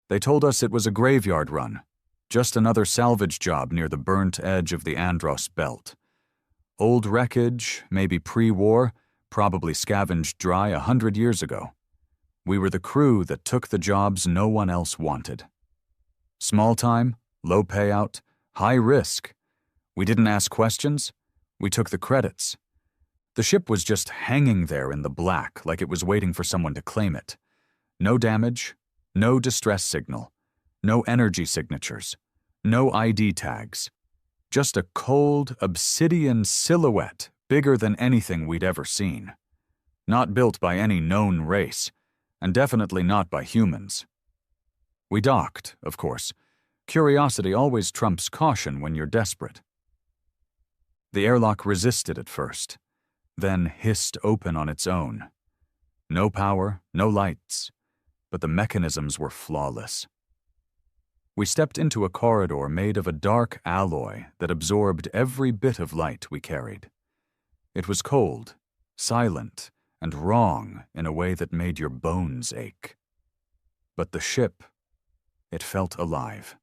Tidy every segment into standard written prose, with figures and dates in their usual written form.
They told us it was a graveyard run, just another salvage job near the burnt edge of the Andros Belt. Old wreckage, maybe pre-war, probably scavenged dry 100 years ago. We were the crew that took the jobs no one else wanted. Small time, low payout, high risk. We didn't ask questions. We took the credits. The ship was just hanging there in the black like it was waiting for someone to claim it. No damage, no distress signal, no energy signatures, no ID tags. Just a cold, obsidian silhouette bigger than anything we'd ever seen. Not built by any known race, and definitely not by humans. We docked, of course. Curiosity always trumps caution when you're desperate. The airlock resisted at first, then hissed open on its own. No power, no lights, but the mechanisms were flawless. We stepped into a corridor made of a dark alloy that absorbed every bit of light we carried. It was cold, silent, and wrong in a way that made your bones ache. But the ship, it felt alive.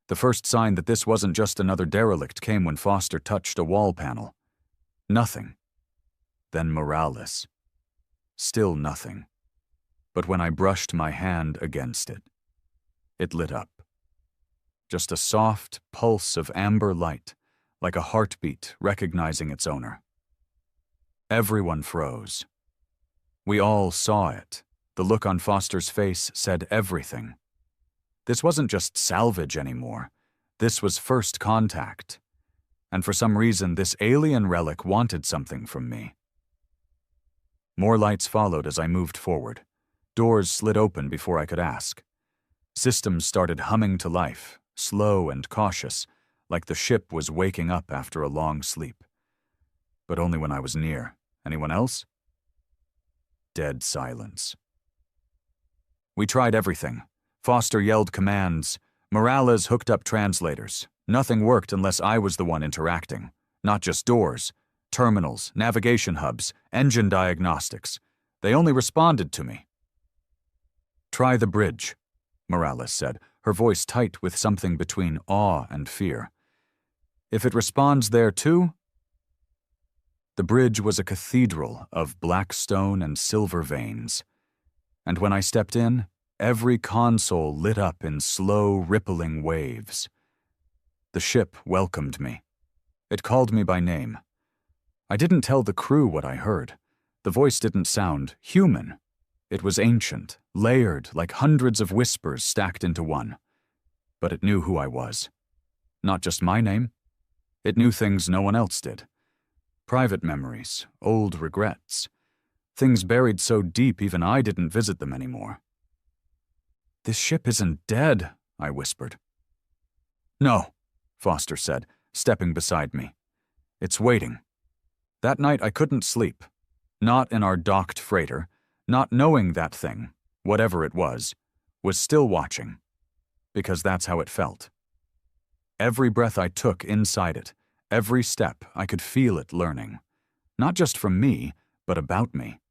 The first sign that this wasn't just another derelict came when Foster touched a wall panel. Nothing. Then Morales. Still nothing. But when I brushed my hand against it, it lit up. Just a soft pulse of amber light, like a heartbeat recognizing its owner. Everyone froze. We all saw it. The look on Foster's face said everything. This wasn't just salvage anymore. This was first contact. And for some reason, this alien relic wanted something from me. More lights followed as I moved forward. Doors slid open before I could ask. Systems started humming to life, slow and cautious, like the ship was waking up after a long sleep. But only when I was near. Anyone else? Dead silence. We tried everything. Foster yelled commands. Morales hooked up translators. Nothing worked unless I was the one interacting. Not just doors, terminals, navigation hubs, engine diagnostics. They only responded to me. "Try the bridge," Morales said, her voice tight with something between awe and fear. "If it responds there too?" The bridge was a cathedral of black stone and silver veins. And when I stepped in, every console lit up in slow, rippling waves. The ship welcomed me. It called me by name. I didn't tell the crew what I heard. The voice didn't sound human. It was ancient, layered like hundreds of whispers stacked into one. But it knew who I was. Not just my name. It knew things no one else did. Private memories, old regrets. Things buried so deep even I didn't visit them anymore. "This ship isn't dead," I whispered. "No," Foster said, stepping beside me. "It's waiting." That night I couldn't sleep. Not in our docked freighter, not knowing that thing, whatever it was still watching. Because that's how it felt. Every breath I took inside it, every step I could feel it learning. Not just from me, but about me.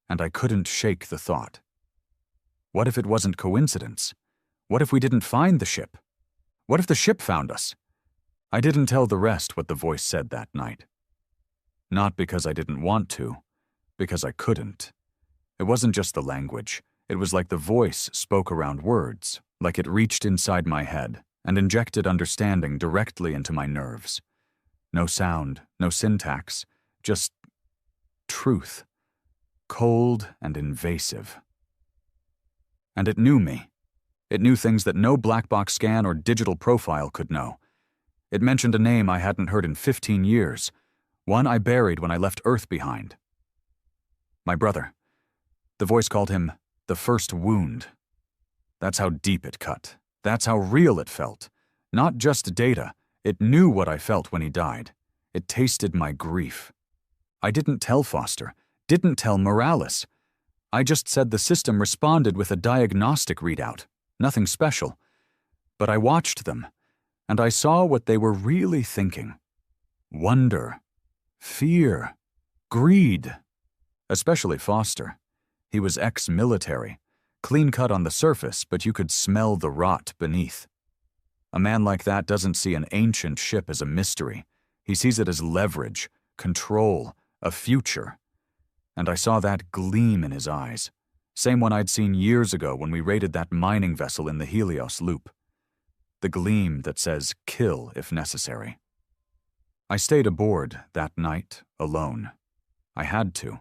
And I couldn't shake the thought. What if it wasn't coincidence? What if we didn't find the ship? What if the ship found us? I didn't tell the rest what the voice said that night. Not because I didn't want to, because I couldn't. It wasn't just the language. It was like the voice spoke around words, like it reached inside my head and injected understanding directly into my nerves. No sound, no syntax, just truth. Cold and invasive. And it knew me. It knew things that no black box scan or digital profile could know. It mentioned a name I hadn't heard in 15 years, one I buried when I left Earth behind. My brother. The voice called him the first wound. That's how deep it cut. That's how real it felt. Not just data. It knew what I felt when he died. It tasted my grief. I didn't tell Foster. Didn't tell Morales. I just said the system responded with a diagnostic readout. Nothing special. But I watched them, and I saw what they were really thinking. Wonder. Fear. Greed. Especially Foster. He was ex-military. Clean cut on the surface, but you could smell the rot beneath. A man like that doesn't see an ancient ship as a mystery. He sees it as leverage, control, a future. And I saw that gleam in his eyes. Same one I'd seen years ago when we raided that mining vessel in the Helios Loop. The gleam that says kill if necessary. I stayed aboard that night alone. I had to.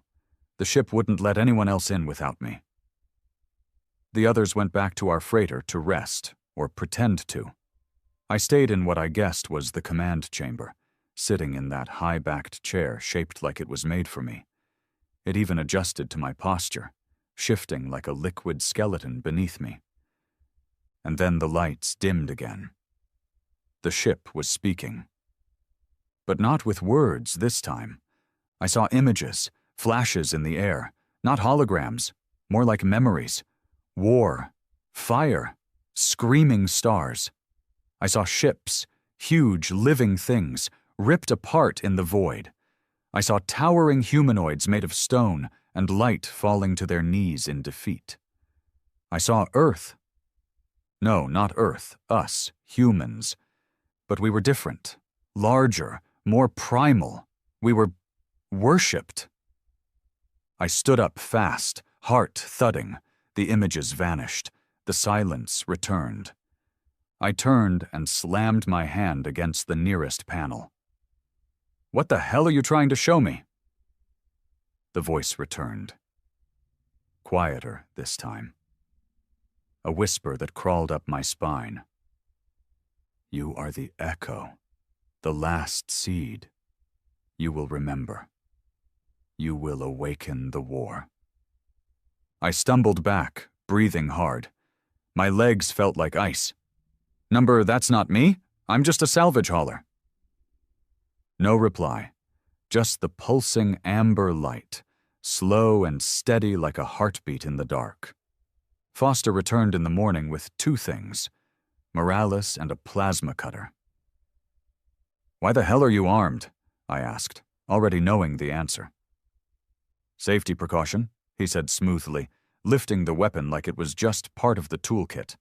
The ship wouldn't let anyone else in without me. The others went back to our freighter to rest, or pretend to. I stayed in what I guessed was the command chamber, sitting in that high-backed chair shaped like it was made for me. It even adjusted to my posture, shifting like a liquid skeleton beneath me. And then the lights dimmed again. The ship was speaking. But not with words this time. I saw images, flashes in the air, not holograms, more like memories. War, fire, screaming stars. I saw ships, huge living things, ripped apart in the void. I saw towering humanoids made of stone and light falling to their knees in defeat. I saw Earth. No, not Earth, us, humans. But we were different, larger, more primal. We were worshipped. I stood up fast, heart thudding. The images vanished. The silence returned. I turned and slammed my hand against the nearest panel. "What the hell are you trying to show me?" The voice returned. Quieter this time. A whisper that crawled up my spine. "You are the echo, the last seed. You will remember. You will awaken the war." I stumbled back, breathing hard. My legs felt like ice. "Number, that's not me. I'm just a salvage hauler." No reply, just the pulsing amber light, slow and steady like a heartbeat in the dark. Foster returned in the morning with two things, Morales and a plasma cutter. "Why the hell are you armed?" I asked, already knowing the answer. "Safety precaution," he said smoothly, lifting the weapon like it was just part of the toolkit.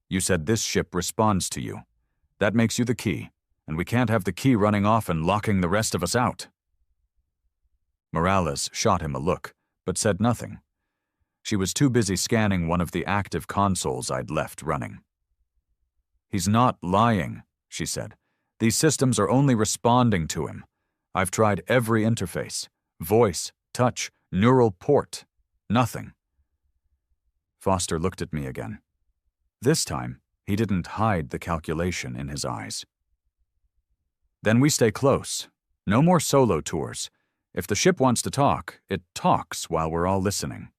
"You said this ship responds to you. That makes you the key, and we can't have the key running off and locking the rest of us out." Morales shot him a look, but said nothing. She was too busy scanning one of the active consoles I'd left running. "He's not lying," she said. "These systems are only responding to him. I've tried every interface, voice, touch, neural port. Nothing." Foster looked at me again. This time, he didn't hide the calculation in his eyes. "Then we stay close. No more solo tours. If the ship wants to talk, it talks while we're all listening."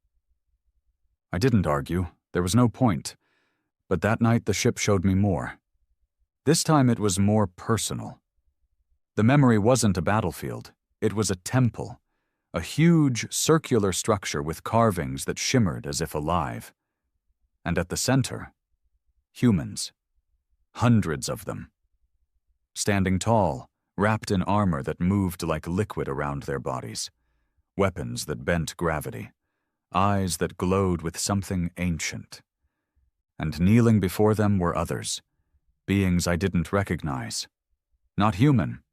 I didn't argue. There was no point. But that night the ship showed me more. This time it was more personal. The memory wasn't a battlefield. It was a temple. A huge circular structure with carvings that shimmered as if alive. And at the center, humans. Hundreds of them. Standing tall, wrapped in armor that moved like liquid around their bodies. Weapons that bent gravity. Eyes that glowed with something ancient. And kneeling before them were others. Beings I didn't recognize. Not human.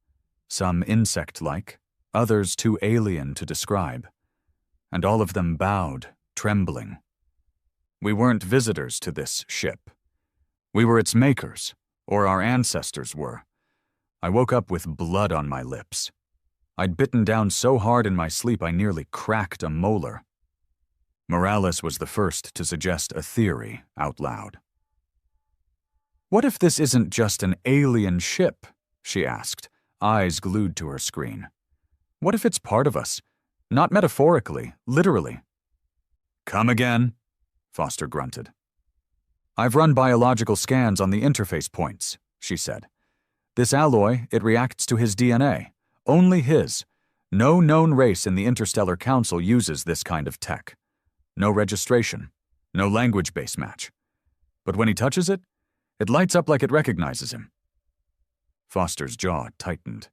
Some insect-like. Others too alien to describe. And all of them bowed, trembling. We weren't visitors to this ship. We were its makers, or our ancestors were. I woke up with blood on my lips. I'd bitten down so hard in my sleep I nearly cracked a molar. Morales was the first to suggest a theory out loud. "What if this isn't just an alien ship?" she asked, eyes glued to her screen. "What if it's part of us? Not metaphorically, literally." "Come again?" Foster grunted. "I've run biological scans on the interface points," she said. "This alloy, it reacts to his DNA. Only his. No known race in the Interstellar Council uses this kind of tech. No registration. No language base match. But when he touches it, it lights up like it recognizes him." Foster's jaw tightened.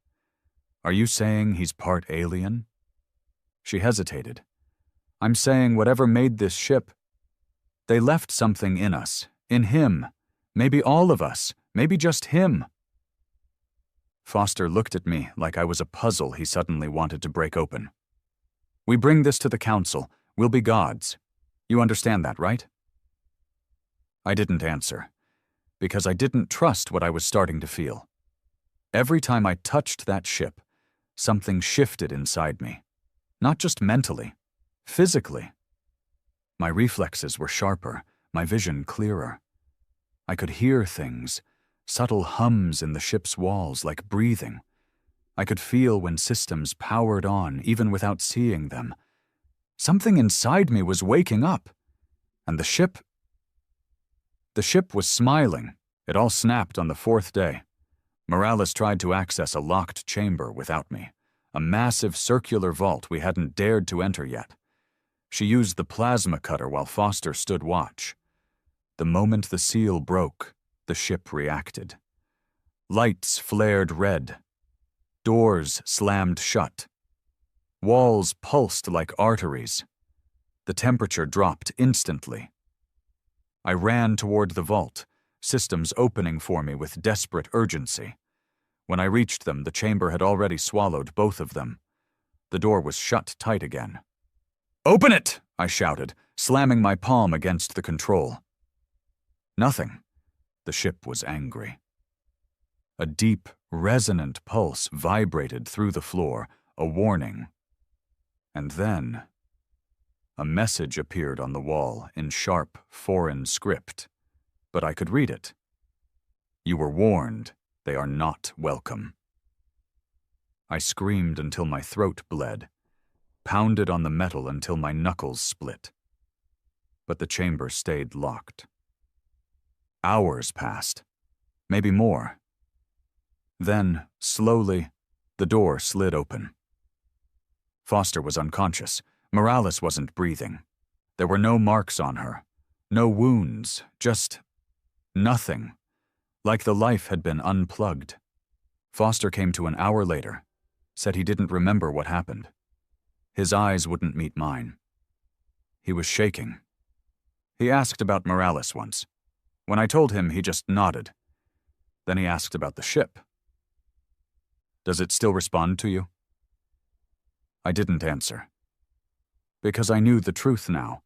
"Are you saying he's part alien?" She hesitated. "I'm saying whatever made this ship..." They left something in us, in him, maybe all of us, maybe just him. Foster looked at me like I was a puzzle he suddenly wanted to break open. We bring this to the council. We'll be gods. You understand that, right? I didn't answer, because I didn't trust what I was starting to feel. Every time I touched that ship, something shifted inside me. Not just mentally, physically. My reflexes were sharper, my vision clearer. I could hear things, subtle hums in the ship's walls like breathing. I could feel when systems powered on, even without seeing them. Something inside me was waking up, and the ship was smiling. It all snapped on the 4th day. Morales tried to access a locked chamber without me, a massive circular vault we hadn't dared to enter yet. She used the plasma cutter while Foster stood watch. The moment the seal broke, the ship reacted. Lights flared red. Doors slammed shut. Walls pulsed like arteries. The temperature dropped instantly. I ran toward the vault, systems opening for me with desperate urgency. When I reached them, the chamber had already swallowed both of them. The door was shut tight again. "Open it!" I shouted, slamming my palm against the control. Nothing. The ship was angry. A deep, resonant pulse vibrated through the floor, a warning. And then, a message appeared on the wall in sharp, foreign script, but I could read it. "You were warned. They are not welcome." I screamed until my throat bled, pounded on the metal until my knuckles split. But the chamber stayed locked. Hours passed, maybe more. Then, slowly, the door slid open. Foster was unconscious. Morales wasn't breathing. There were no marks on her, no wounds, just nothing, like the life had been unplugged. Foster came to an hour later, said he didn't remember what happened. His eyes wouldn't meet mine. He was shaking. He asked about Morales once. When I told him, he just nodded. Then he asked about the ship. "Does it still respond to you?" I didn't answer. Because I knew the truth now.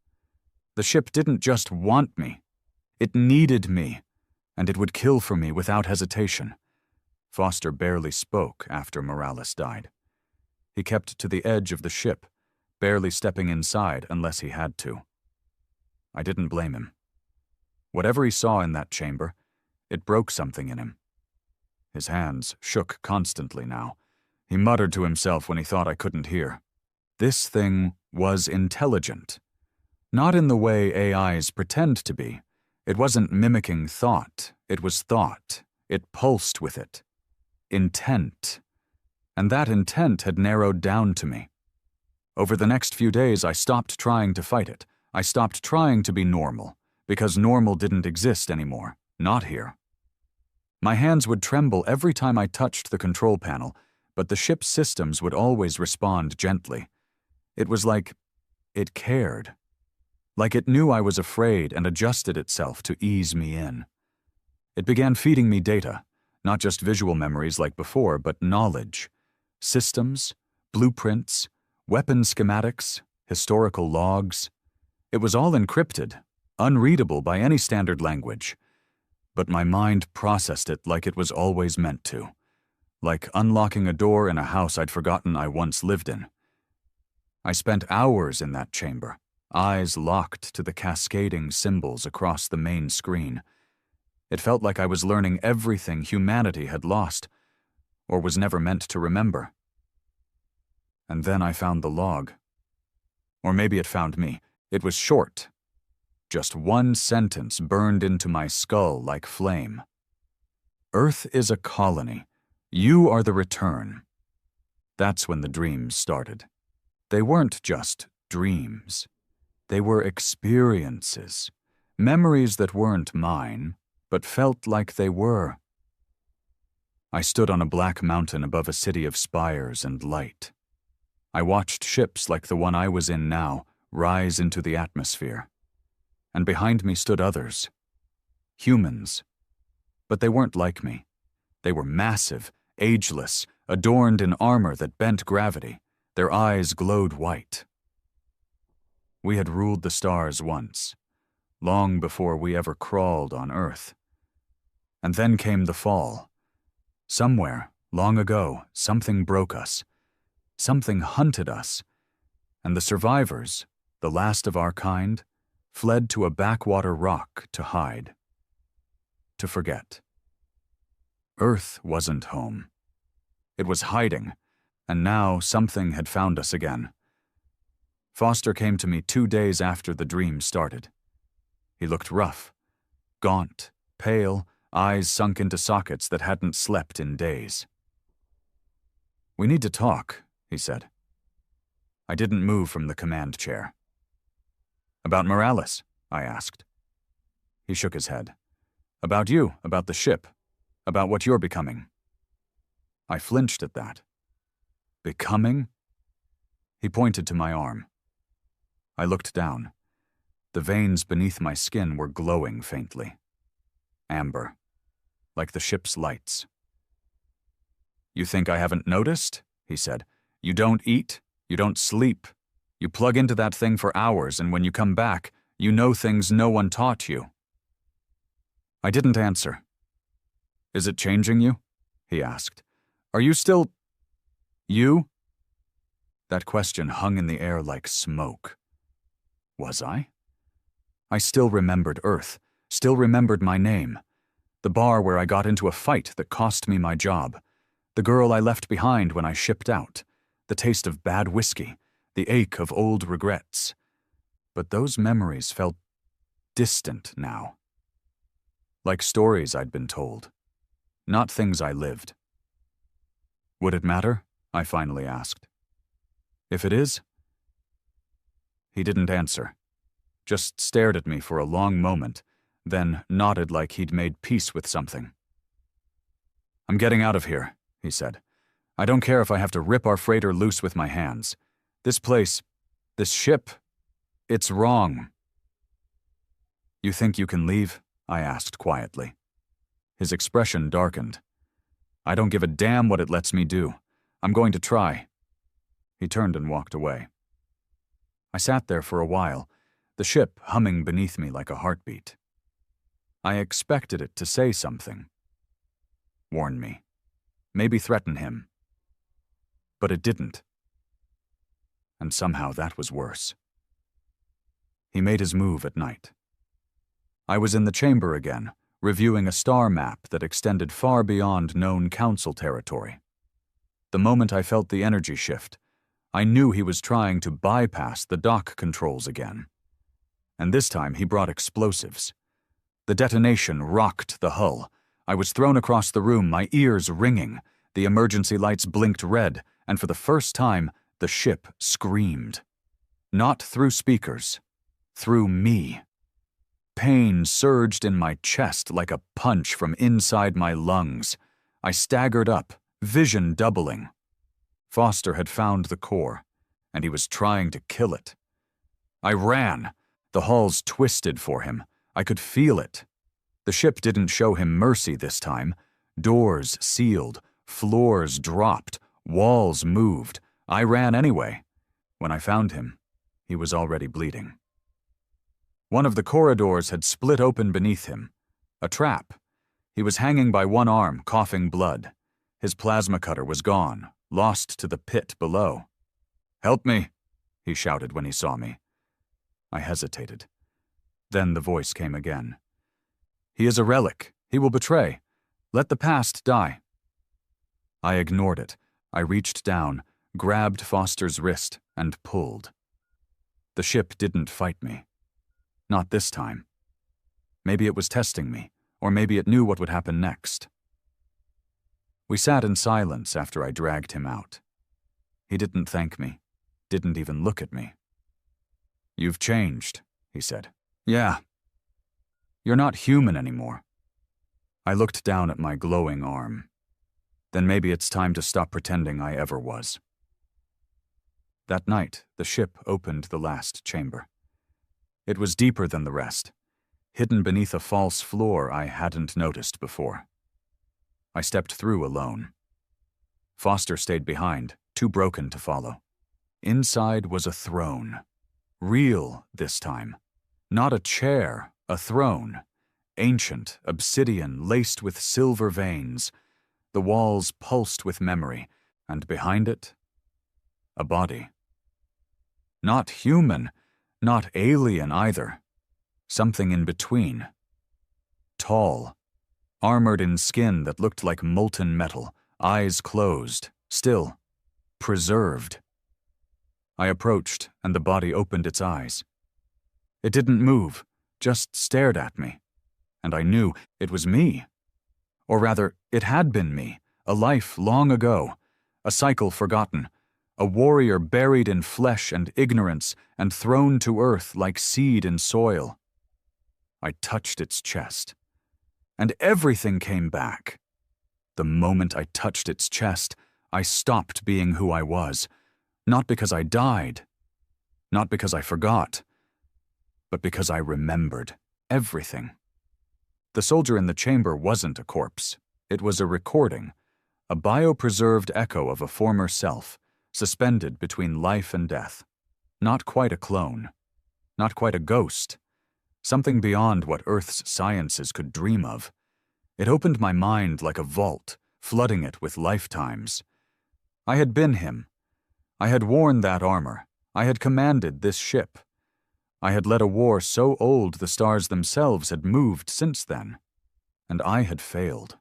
The ship didn't just want me. It needed me, and it would kill for me without hesitation. Foster barely spoke after Morales died. He kept to the edge of the ship, barely stepping inside unless he had to. I didn't blame him. Whatever he saw in that chamber, it broke something in him. His hands shook constantly now. He muttered to himself when he thought I couldn't hear. This thing was intelligent. Not in the way AIs pretend to be. It wasn't mimicking thought. It was thought. It pulsed with it. Intent. And that intent had narrowed down to me. Over the next few days, I stopped trying to fight it. I stopped trying to be normal, because normal didn't exist anymore. Not here. My hands would tremble every time I touched the control panel, but the ship's systems would always respond gently. It was like it cared. Like it knew I was afraid and adjusted itself to ease me in. It began feeding me data, not just visual memories like before, but knowledge. Systems, blueprints, weapon schematics, historical logs. It was all encrypted, unreadable by any standard language. But my mind processed it like it was always meant to. Like unlocking a door in a house I'd forgotten I once lived in. I spent hours in that chamber, eyes locked to the cascading symbols across the main screen. It felt like I was learning everything humanity had lost, or was never meant to remember. And then I found the log. Or maybe it found me. It was short. Just one sentence burned into my skull like flame. Earth is a colony. You are the return. That's when the dreams started. They weren't just dreams. They were experiences, memories that weren't mine, but felt like they were. I stood on a black mountain above a city of spires and light. I watched ships like the one I was in now rise into the atmosphere. and behind me stood others. Humans. But they weren't like me. They were massive, ageless, adorned in armor that bent gravity. Their eyes glowed white. We had ruled the stars once, long before we ever crawled on Earth. And then came the fall. Somewhere, long ago, something broke us. Something hunted us. And the survivors, the last of our kind, fled to a backwater rock to hide. To forget. Earth wasn't home. It was hiding, and now something had found us again. Foster came to me 2 days after the dream started. He looked rough, gaunt, pale, eyes sunk into sockets that hadn't slept in days. "We need to talk," he said. I didn't move from the command chair. "About Morales?" I asked. He shook his head. "About you, about the ship, about what you're becoming." I flinched at that. Becoming? He pointed to my arm. I looked down. The veins beneath my skin were glowing faintly. Amber. Like the ship's lights. "You think I haven't noticed?" he said. "You don't eat, you don't sleep. You plug into that thing for hours, and when you come back, you know things no one taught you." I didn't answer. "Is it changing you?" he asked. "Are you still... you?" That question hung in the air like smoke. Was I? I still remembered Earth, still remembered my name. The bar where I got into a fight that cost me my job. The girl I left behind when I shipped out. The taste of bad whiskey. The ache of old regrets. But those memories felt distant now. Like stories I'd been told. Not things I lived. "Would it matter?" I finally asked. "If it is?" He didn't answer. Just stared at me for a long moment, then nodded like he'd made peace with something. "I'm getting out of here," he said. "I don't care if I have to rip our freighter loose with my hands. This place, this ship, it's wrong." "You think you can leave?" I asked quietly. His expression darkened. "I don't give a damn what it lets me do. I'm going to try." He turned and walked away. I sat there for a while, the ship humming beneath me like a heartbeat. I expected it to say something. Warn me. Maybe threaten him. But it didn't. And somehow that was worse. He made his move at night. I was in the chamber again, reviewing a star map that extended far beyond known council territory. The moment I felt the energy shift, I knew he was trying to bypass the dock controls again. And this time he brought explosives. The detonation rocked the hull. I was thrown across the room, my ears ringing. The emergency lights blinked red, and for the first time, the ship screamed. Not through speakers, through me. Pain surged in my chest like a punch from inside my lungs. I staggered up, vision doubling. Foster had found the core, and he was trying to kill it. I ran. The hulls twisted for him. I could feel it. The ship didn't show him mercy this time. Doors sealed, floors dropped, walls moved. I ran anyway. When I found him, he was already bleeding. One of the corridors had split open beneath him. A trap. He was hanging by one arm, coughing blood. His plasma cutter was gone, lost to the pit below. "Help me," he shouted when he saw me. I hesitated. Then the voice came again. "He is a relic. He will betray. Let the past die." I ignored it. I reached down, grabbed Foster's wrist, and pulled. The ship didn't fight me. Not this time. Maybe it was testing me, or maybe it knew what would happen next. We sat in silence after I dragged him out. He didn't thank me, didn't even look at me. "You've changed," he said. "Yeah. You're not human anymore." I looked down at my glowing arm. Then maybe it's time to stop pretending I ever was. That night, the ship opened the last chamber. It was deeper than the rest, hidden beneath a false floor I hadn't noticed before. I stepped through alone. Foster stayed behind, too broken to follow. Inside was a throne. Real this time. Not a chair, a throne. Ancient, obsidian, laced with silver veins. The walls pulsed with memory, and behind it, a body. Not human, not alien either. Something in between. Tall, armored in skin that looked like molten metal, eyes closed, still, preserved. I approached, and the body opened its eyes. It didn't move, just stared at me, and I knew it was me. Or rather, it had been me, a life long ago, a cycle forgotten, a warrior buried in flesh and ignorance and thrown to earth like seed in soil. I touched its chest, and everything came back. The moment I touched its chest, I stopped being who I was, not because I died, not because I forgot, but because I remembered everything. The soldier in the chamber wasn't a corpse. It was a recording, a biopreserved echo of a former self, suspended between life and death. Not quite a clone, not quite a ghost, something beyond what Earth's sciences could dream of. It opened my mind like a vault, flooding it with lifetimes. I had been him. I had worn that armor. I had commanded this ship. I had led a war so old the stars themselves had moved since then. And I had failed.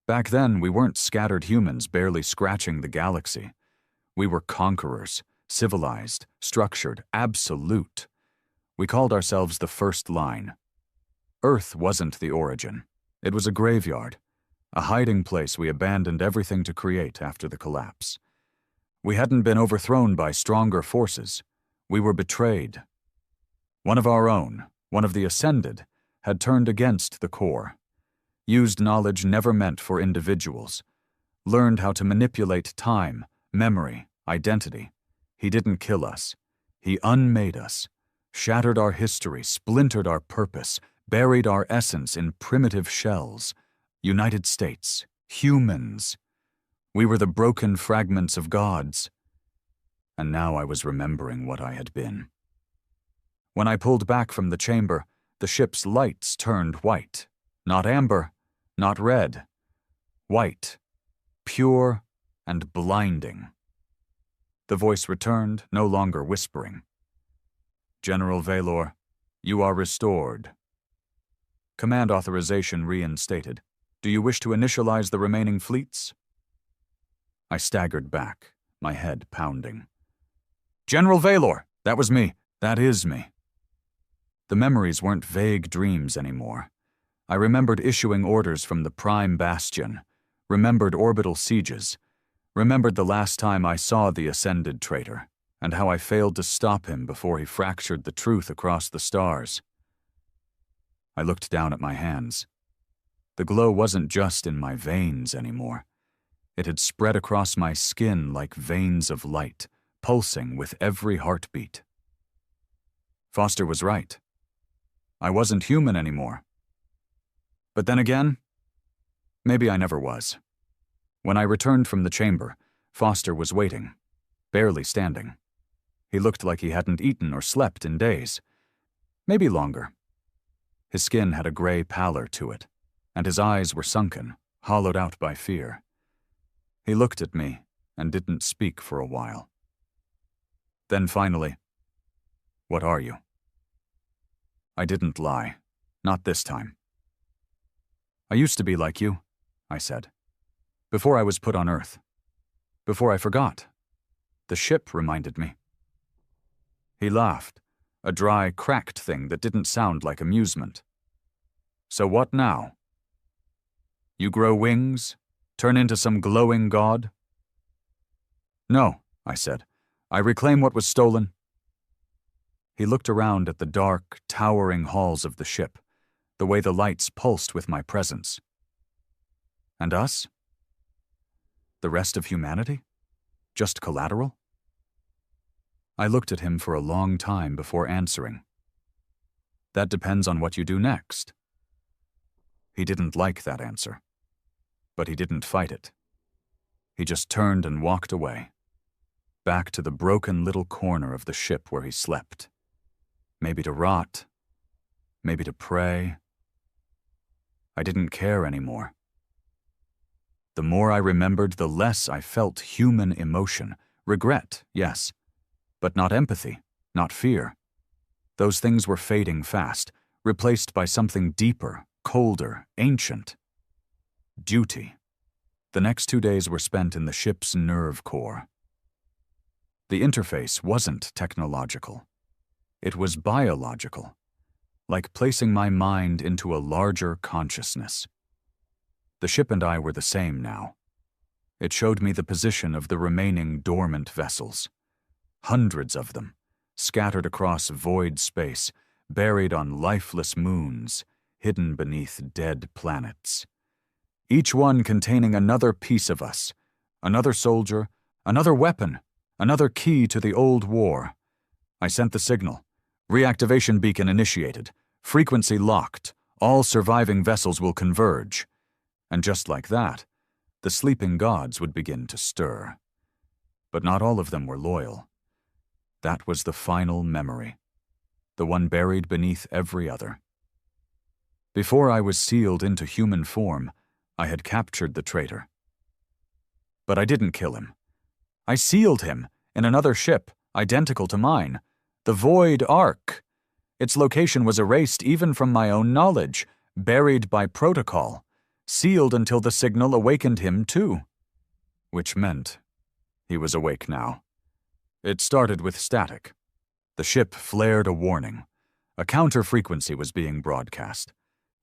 Back then, we weren't scattered humans barely scratching the galaxy. We were conquerors, civilized, structured, absolute. We called ourselves the first line. Earth wasn't the origin. It was a graveyard, a hiding place we abandoned everything to create after the collapse. We hadn't been overthrown by stronger forces. We were betrayed. One of our own, one of the Ascended, had turned against the core, used knowledge never meant for individuals, learned how to manipulate time, memory, identity. He didn't kill us. He unmade us, shattered our history, splintered our purpose, buried our essence in primitive shells. United States, humans. We were the broken fragments of gods. And now I was remembering what I had been. When I pulled back from the chamber, the ship's lights turned white. Not amber, not red. White, pure and blinding. The voice returned, no longer whispering. General Valor, you are restored. Command authorization reinstated. Do you wish to initialize the remaining fleets? I staggered back, my head pounding. General Valor! That was me. That is me. The memories weren't vague dreams anymore. I remembered issuing orders from the Prime Bastion, remembered orbital sieges, remembered the last time I saw the Ascended traitor, and how I failed to stop him before he fractured the truth across the stars. I looked down at my hands. The glow wasn't just in my veins anymore. It had spread across my skin like veins of light, pulsing with every heartbeat. Foster was right. I wasn't human anymore. But then again, maybe I never was. When I returned from the chamber, Foster was waiting, barely standing. He looked like he hadn't eaten or slept in days. Maybe longer. His skin had a gray pallor to it, and his eyes were sunken, hollowed out by fear. He looked at me and didn't speak for a while. Then finally, "What are you?" I didn't lie. Not this time. "I used to be like you," I said. "Before I was put on Earth. Before I forgot. The ship reminded me." He laughed, a dry, cracked thing that didn't sound like amusement. "So what now? You grow wings? Turn into some glowing god?" "No," I said. "I reclaim what was stolen." He looked around at the dark, towering halls of the ship, the way the lights pulsed with my presence. "And us? The rest of humanity? Just collateral?" I looked at him for a long time before answering. That depends on what you do next. He didn't like that answer, but he didn't fight it. He just turned and walked away, back to the broken little corner of the ship where he slept. Maybe to rot, maybe to pray. I didn't care anymore. The more I remembered, the less I felt human emotion. Regret, yes, but not empathy, not fear. Those things were fading fast, replaced by something deeper, colder, ancient. Duty. The next 2 days were spent in the ship's nerve core. The interface wasn't technological. It was biological, like placing my mind into a larger consciousness. The ship and I were the same now. It showed me the position of the remaining dormant vessels. Hundreds of them, scattered across void space, buried on lifeless moons, hidden beneath dead planets. Each one containing another piece of us, another soldier, another weapon, another key to the old war. I sent the signal. Reactivation beacon initiated. Frequency locked. All surviving vessels will converge. And just like that, the sleeping gods would begin to stir. But not all of them were loyal. That was the final memory, the one buried beneath every other. Before I was sealed into human form, I had captured the traitor. But I didn't kill him. I sealed him in another ship, identical to mine, the Void Ark. Its location was erased even from my own knowledge, buried by protocol, sealed until the signal awakened him too. Which meant he was awake now. It started with static. The ship flared a warning. A counter-frequency was being broadcast.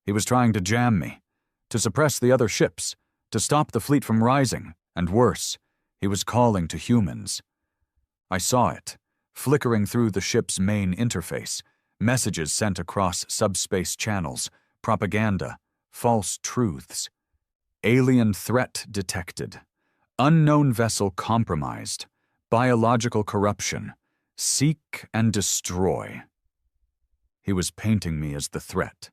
He was trying to jam me, to suppress the other ships, to stop the fleet from rising, and worse, he was calling to humans. I saw it, flickering through the ship's main interface, messages sent across subspace channels, propaganda, false truths. Alien threat detected. Unknown vessel compromised. Biological corruption. Seek and destroy. He was painting me as the threat.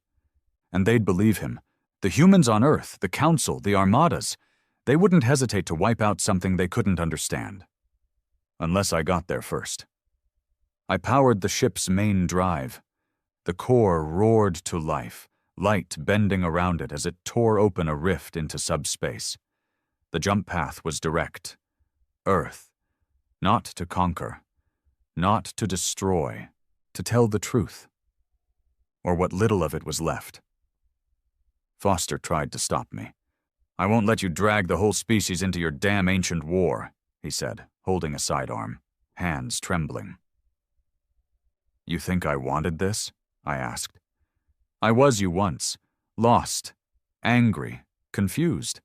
And they'd believe him. The humans on Earth, the Council, the Armadas, they wouldn't hesitate to wipe out something they couldn't understand. Unless I got there first. I powered the ship's main drive. The core roared to life, light bending around it as it tore open a rift into subspace. The jump path was direct. Earth. Not to conquer. Not to destroy. To tell the truth. Or what little of it was left. Foster tried to stop me. "I won't let you drag the whole species into your damn ancient war," he said, holding a sidearm, hands trembling. "You think I wanted this?" I asked. "I was you once, lost, angry, confused.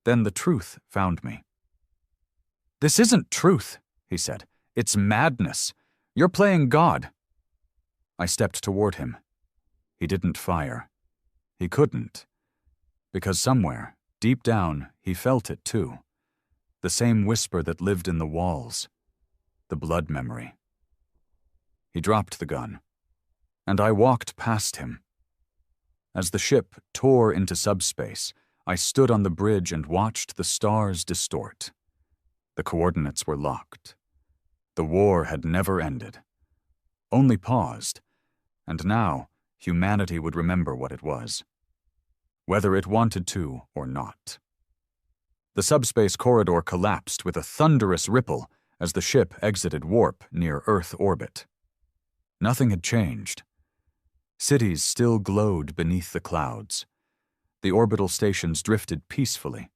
Then the truth found me." "This isn't truth," he said. "It's madness. You're playing God." I stepped toward him. He didn't fire. He couldn't. Because somewhere, deep down, he felt it too. The same whisper that lived in the walls. The blood memory. He dropped the gun, and I walked past him. As the ship tore into subspace, I stood on the bridge and watched the stars distort. The coordinates were locked. The war had never ended. Only paused, and now humanity would remember what it was. Whether it wanted to or not. The subspace corridor collapsed with a thunderous ripple as the ship exited warp near Earth orbit. Nothing had changed. Cities still glowed beneath the clouds. The orbital stations drifted peacefully.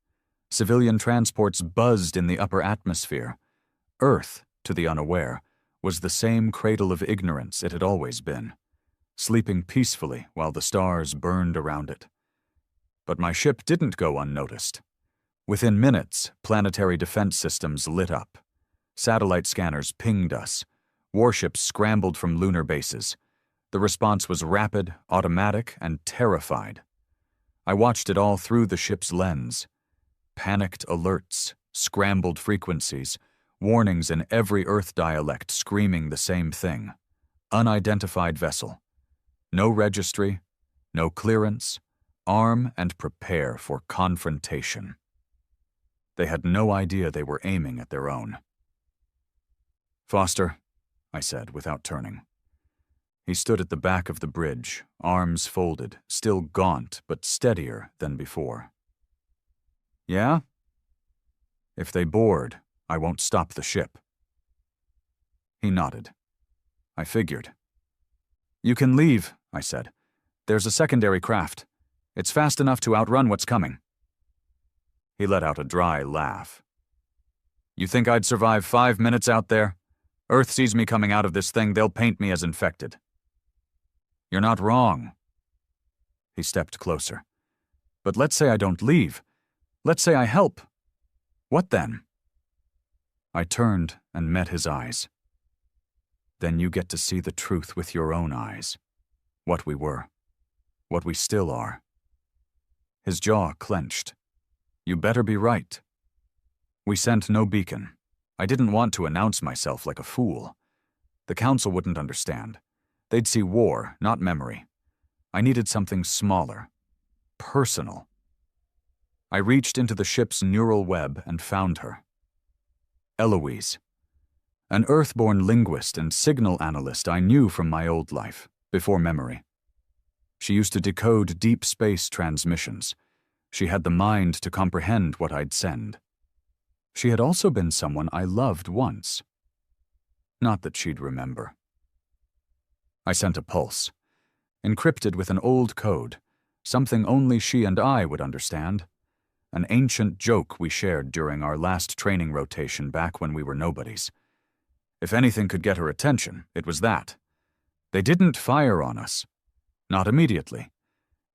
Civilian transports buzzed in the upper atmosphere. Earth, to the unaware, was the same cradle of ignorance it had always been, sleeping peacefully while the stars burned around it. But my ship didn't go unnoticed. Within minutes, planetary defense systems lit up. Satellite scanners pinged us. Warships scrambled from lunar bases. The response was rapid, automatic, and terrified. I watched it all through the ship's lens. Panicked alerts, scrambled frequencies, warnings in every Earth dialect screaming the same thing. Unidentified vessel. No registry, no clearance. Arm and prepare for confrontation. They had no idea they were aiming at their own. "Foster," I said without turning. He stood at the back of the bridge, arms folded, still gaunt but steadier than before. "Yeah? If they board, I won't stop the ship." He nodded. I figured. "You can leave," I said. "There's a secondary craft. It's fast enough to outrun what's coming." He let out a dry laugh. "You think I'd survive 5 minutes out there? Earth sees me coming out of this thing, they'll paint me as infected." "You're not wrong." He stepped closer. "But let's say I don't leave. Let's say I help. What then?" I turned and met his eyes. "Then you get to see the truth with your own eyes. What we were. What we still are." His jaw clenched. "You better be right." We sent no beacon. I didn't want to announce myself like a fool. The Council wouldn't understand. They'd see war, not memory. I needed something smaller. Personal. I reached into the ship's neural web and found her. Eloise. An Earthborn linguist and signal analyst I knew from my old life, before memory. She used to decode deep space transmissions. She had the mind to comprehend what I'd send. She had also been someone I loved once. Not that she'd remember. I sent a pulse, encrypted with an old code, something only she and I would understand, an ancient joke we shared during our last training rotation back when we were nobodies. If anything could get her attention, it was that. They didn't fire on us. Not immediately.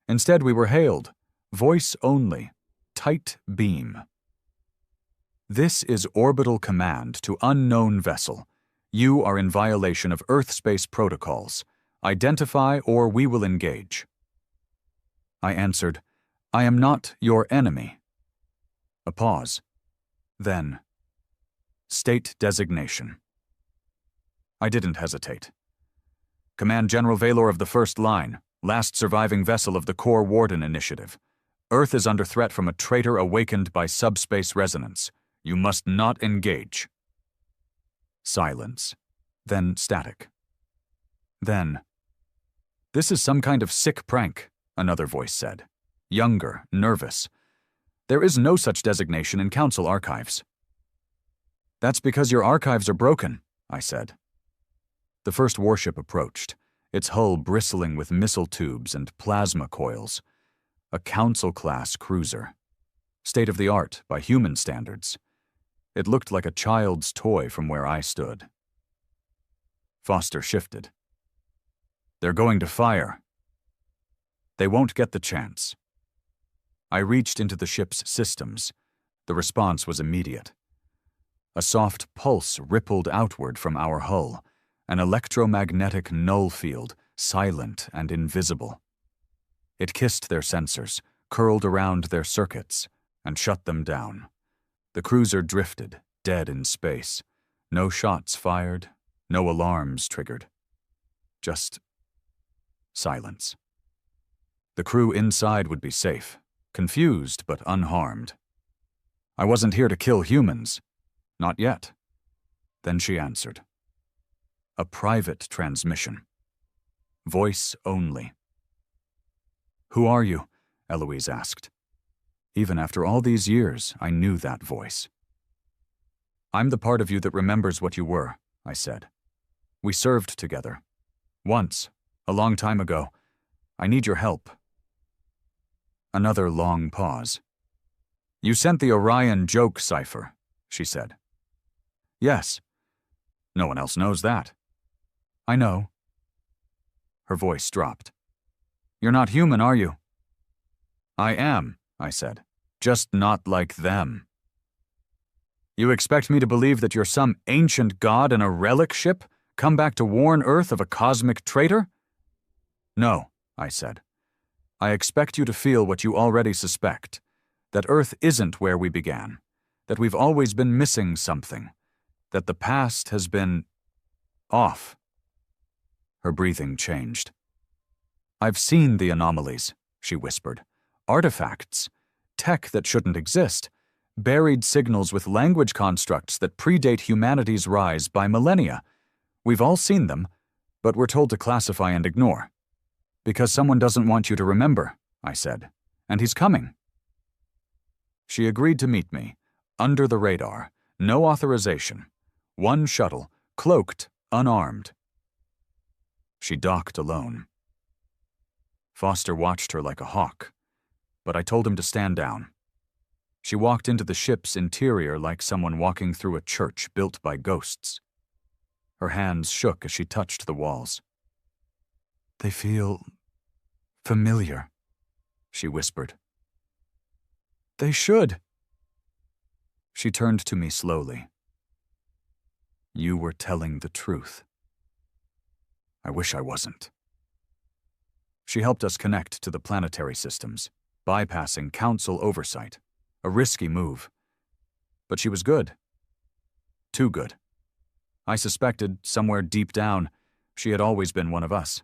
Instead, we were hailed, voice only, tight beam. "This is orbital command to unknown vessel. You are in violation of Earth space protocols. Identify or we will engage." I answered, "I am not your enemy." A pause. Then, "State designation." I didn't hesitate. "Command General Valor of the First Line, last surviving vessel of the Core Warden Initiative. Earth is under threat from a traitor awakened by subspace resonance. You must not engage." Silence. Then static. Then, "This is some kind of sick prank," another voice said. Younger, nervous. "There is no such designation in Council archives." "That's because your archives are broken," I said. The first warship approached, its hull bristling with missile tubes and plasma coils. A Council-class cruiser. State-of-the-art by human standards. It looked like a child's toy from where I stood. Foster shifted. "They're going to fire." "They won't get the chance." I reached into the ship's systems. The response was immediate. A soft pulse rippled outward from our hull, an electromagnetic null field, silent and invisible. It kissed their sensors, curled around their circuits, and shut them down. The cruiser drifted, dead in space. No shots fired, no alarms triggered. Just silence. The crew inside would be safe, confused but unharmed. I wasn't here to kill humans. Not yet. Then she answered. A private transmission. Voice only. "Who are you?" Eloise asked. Even after all these years, I knew that voice. "I'm the part of you that remembers what you were," I said. "We served together. Once, a long time ago. I need your help." Another long pause. "You sent the Orion joke cipher," she said. "Yes. No one else knows that." "I know." Her voice dropped. "You're not human, are you?" "I am," I said. "Just not like them." "You expect me to believe that you're some ancient god in a relic ship, come back to warn Earth of a cosmic traitor?" "No," I said. "I expect you to feel what you already suspect, that Earth isn't where we began, that we've always been missing something, that the past has been off. Her breathing changed. I've seen the anomalies, she whispered. Artifacts. Tech that shouldn't exist. Buried signals with language constructs that predate humanity's rise by millennia. We've all seen them, but we're told to classify and ignore. Because someone doesn't want you to remember, I said. And he's coming. She agreed to meet me, under the radar, no authorization. One shuttle, cloaked, unarmed. She docked alone. Foster watched her like a hawk, but I told him to stand down. She walked into the ship's interior like someone walking through a church built by ghosts. Her hands shook as she touched the walls. They feel familiar, she whispered. They should. She turned to me slowly. You were telling the truth. I wish I wasn't. She helped us connect to the planetary systems, bypassing council oversight. A risky move. But she was good. Too good. I suspected, somewhere deep down, she had always been one of us.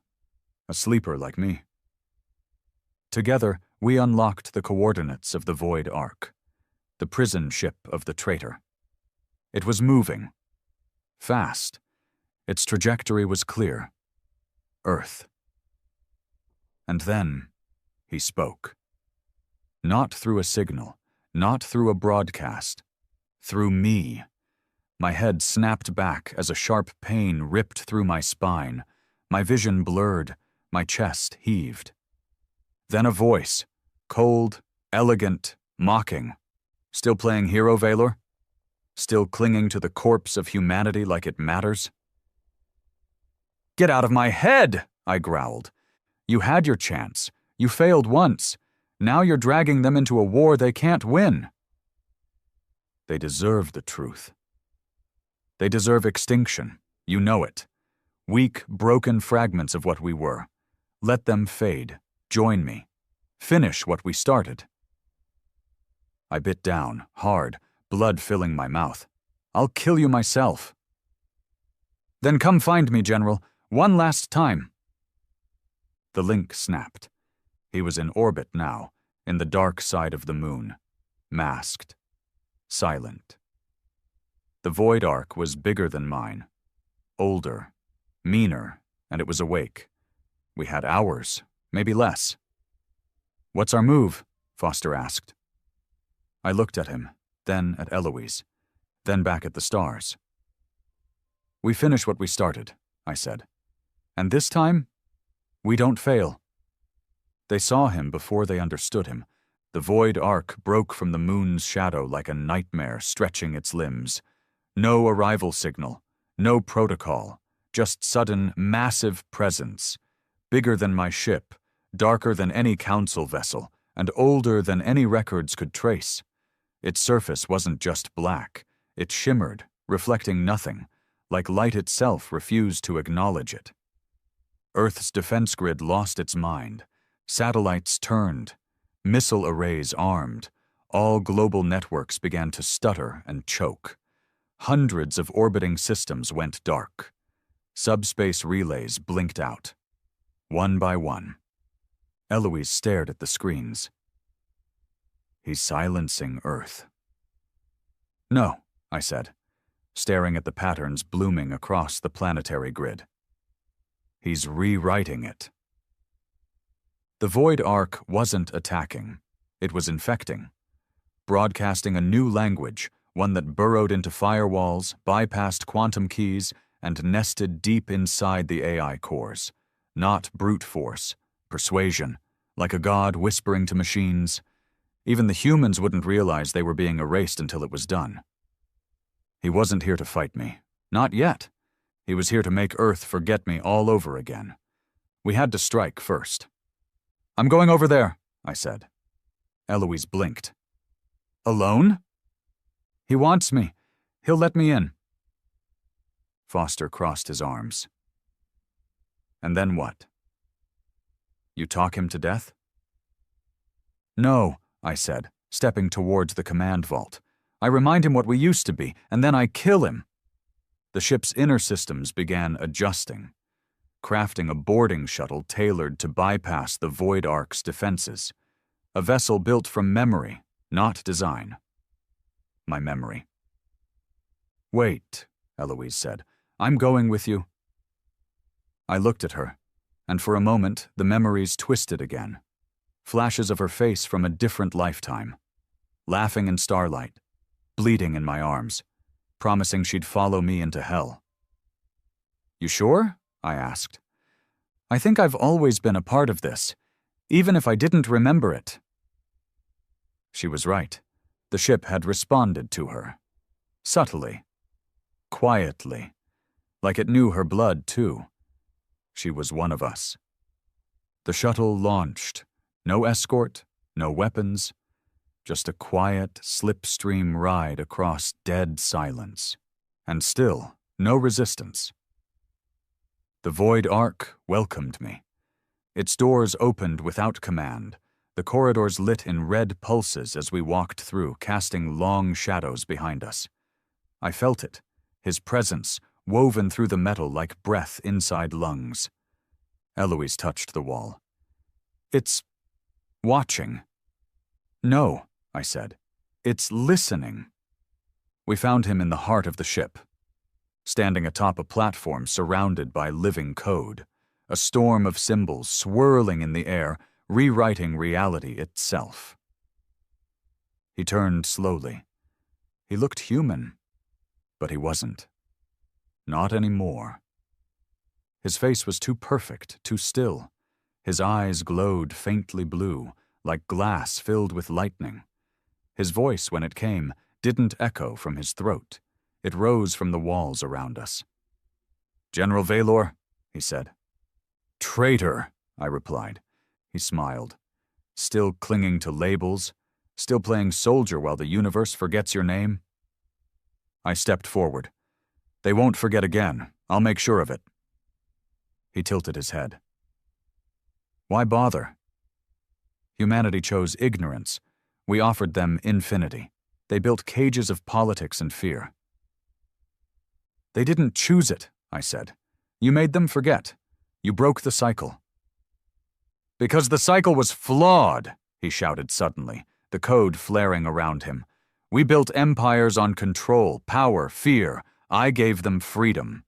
A sleeper like me. Together, we unlocked the coordinates of the Void Ark, the prison ship of the traitor. It was moving. Fast. Its trajectory was clear. Earth. And then, he spoke. Not through a signal, not through a broadcast. Through me. My head snapped back as a sharp pain ripped through my spine. My vision blurred, my chest heaved. Then a voice, cold, elegant, mocking. Still playing hero, Valor? Still clinging to the corpse of humanity like it matters? Get out of my head, I growled. You had your chance. You failed once. Now you're dragging them into a war they can't win. They deserve the truth. They deserve extinction. You know it. Weak, broken fragments of what we were. Let them fade. Join me. Finish what we started. I bit down, hard, blood filling my mouth. I'll kill you myself. Then come find me, General. One last time. The link snapped. He was in orbit now, in the dark side of the moon. Masked. Silent. The Void Ark was bigger than mine. Older. Meaner, and it was awake. We had hours, maybe less. What's our move? Foster asked. I looked at him, then at Eloise, then back at the stars. We finish what we started, I said. And this time, we don't fail. They saw him before they understood him. The Void Ark broke from the moon's shadow like a nightmare stretching its limbs. No arrival signal, no protocol, just sudden, massive presence. Bigger than my ship, darker than any council vessel, and older than any records could trace. Its surface wasn't just black. It shimmered, reflecting nothing, like light itself refused to acknowledge it. Earth's defense grid lost its mind. Satellites turned. Missile arrays armed. All global networks began to stutter and choke. Hundreds of orbiting systems went dark. Subspace relays blinked out. One by one. Eloise stared at the screens. He's silencing Earth. No, I said, staring at the patterns blooming across the planetary grid. He's rewriting it. The Void Ark wasn't attacking. It was infecting. Broadcasting a new language, one that burrowed into firewalls, bypassed quantum keys, and nested deep inside the AI cores. Not brute force, persuasion, like a god whispering to machines. Even the humans wouldn't realize they were being erased until it was done. He wasn't here to fight me. Not yet. He was here to make Earth forget me all over again. We had to strike first. I'm going over there, I said. Eloise blinked. Alone? He wants me. He'll let me in. Foster crossed his arms. And then what? You talk him to death? No, I said, stepping towards the command vault. I remind him what we used to be, and then I kill him. The ship's inner systems began adjusting, crafting a boarding shuttle tailored to bypass the Void Ark's defenses. A vessel built from memory, not design. My memory. "Wait," Eloise said. "I'm going with you." I looked at her, and for a moment the memories twisted again. Flashes of her face from a different lifetime. Laughing in starlight, bleeding in my arms, promising she'd follow me into hell. "You sure?" I asked. "I think I've always been a part of this, even if I didn't remember it." She was right. The ship had responded to her. Subtly. Quietly. Like it knew her blood, too. She was one of us. The shuttle launched. No escort, no weapons, just a quiet, slipstream ride across dead silence. And still, no resistance. The Void Ark welcomed me. Its doors opened without command. The corridors lit in red pulses as we walked through, casting long shadows behind us. I felt it, his presence, woven through the metal like breath inside lungs. Eloise touched the wall. "It's watching." "No," I said. "It's listening." We found him in the heart of the ship, standing atop a platform surrounded by living code, a storm of symbols swirling in the air, rewriting reality itself. He turned slowly. He looked human, but he wasn't. Not anymore. His face was too perfect, too still. His eyes glowed faintly blue, like glass filled with lightning. His voice, when it came, didn't echo from his throat. It rose from the walls around us. "General Valor," he said. "Traitor," I replied. He smiled. "Still clinging to labels? Still playing soldier while the universe forgets your name?" I stepped forward. "They won't forget again. I'll make sure of it." He tilted his head. "Why bother? Humanity chose ignorance. We offered them infinity. They built cages of politics and fear." "They didn't choose it," I said. "You made them forget. You broke the cycle." "Because the cycle was flawed," he shouted suddenly, the code flaring around him. "We built empires on control, power, fear. I gave them freedom."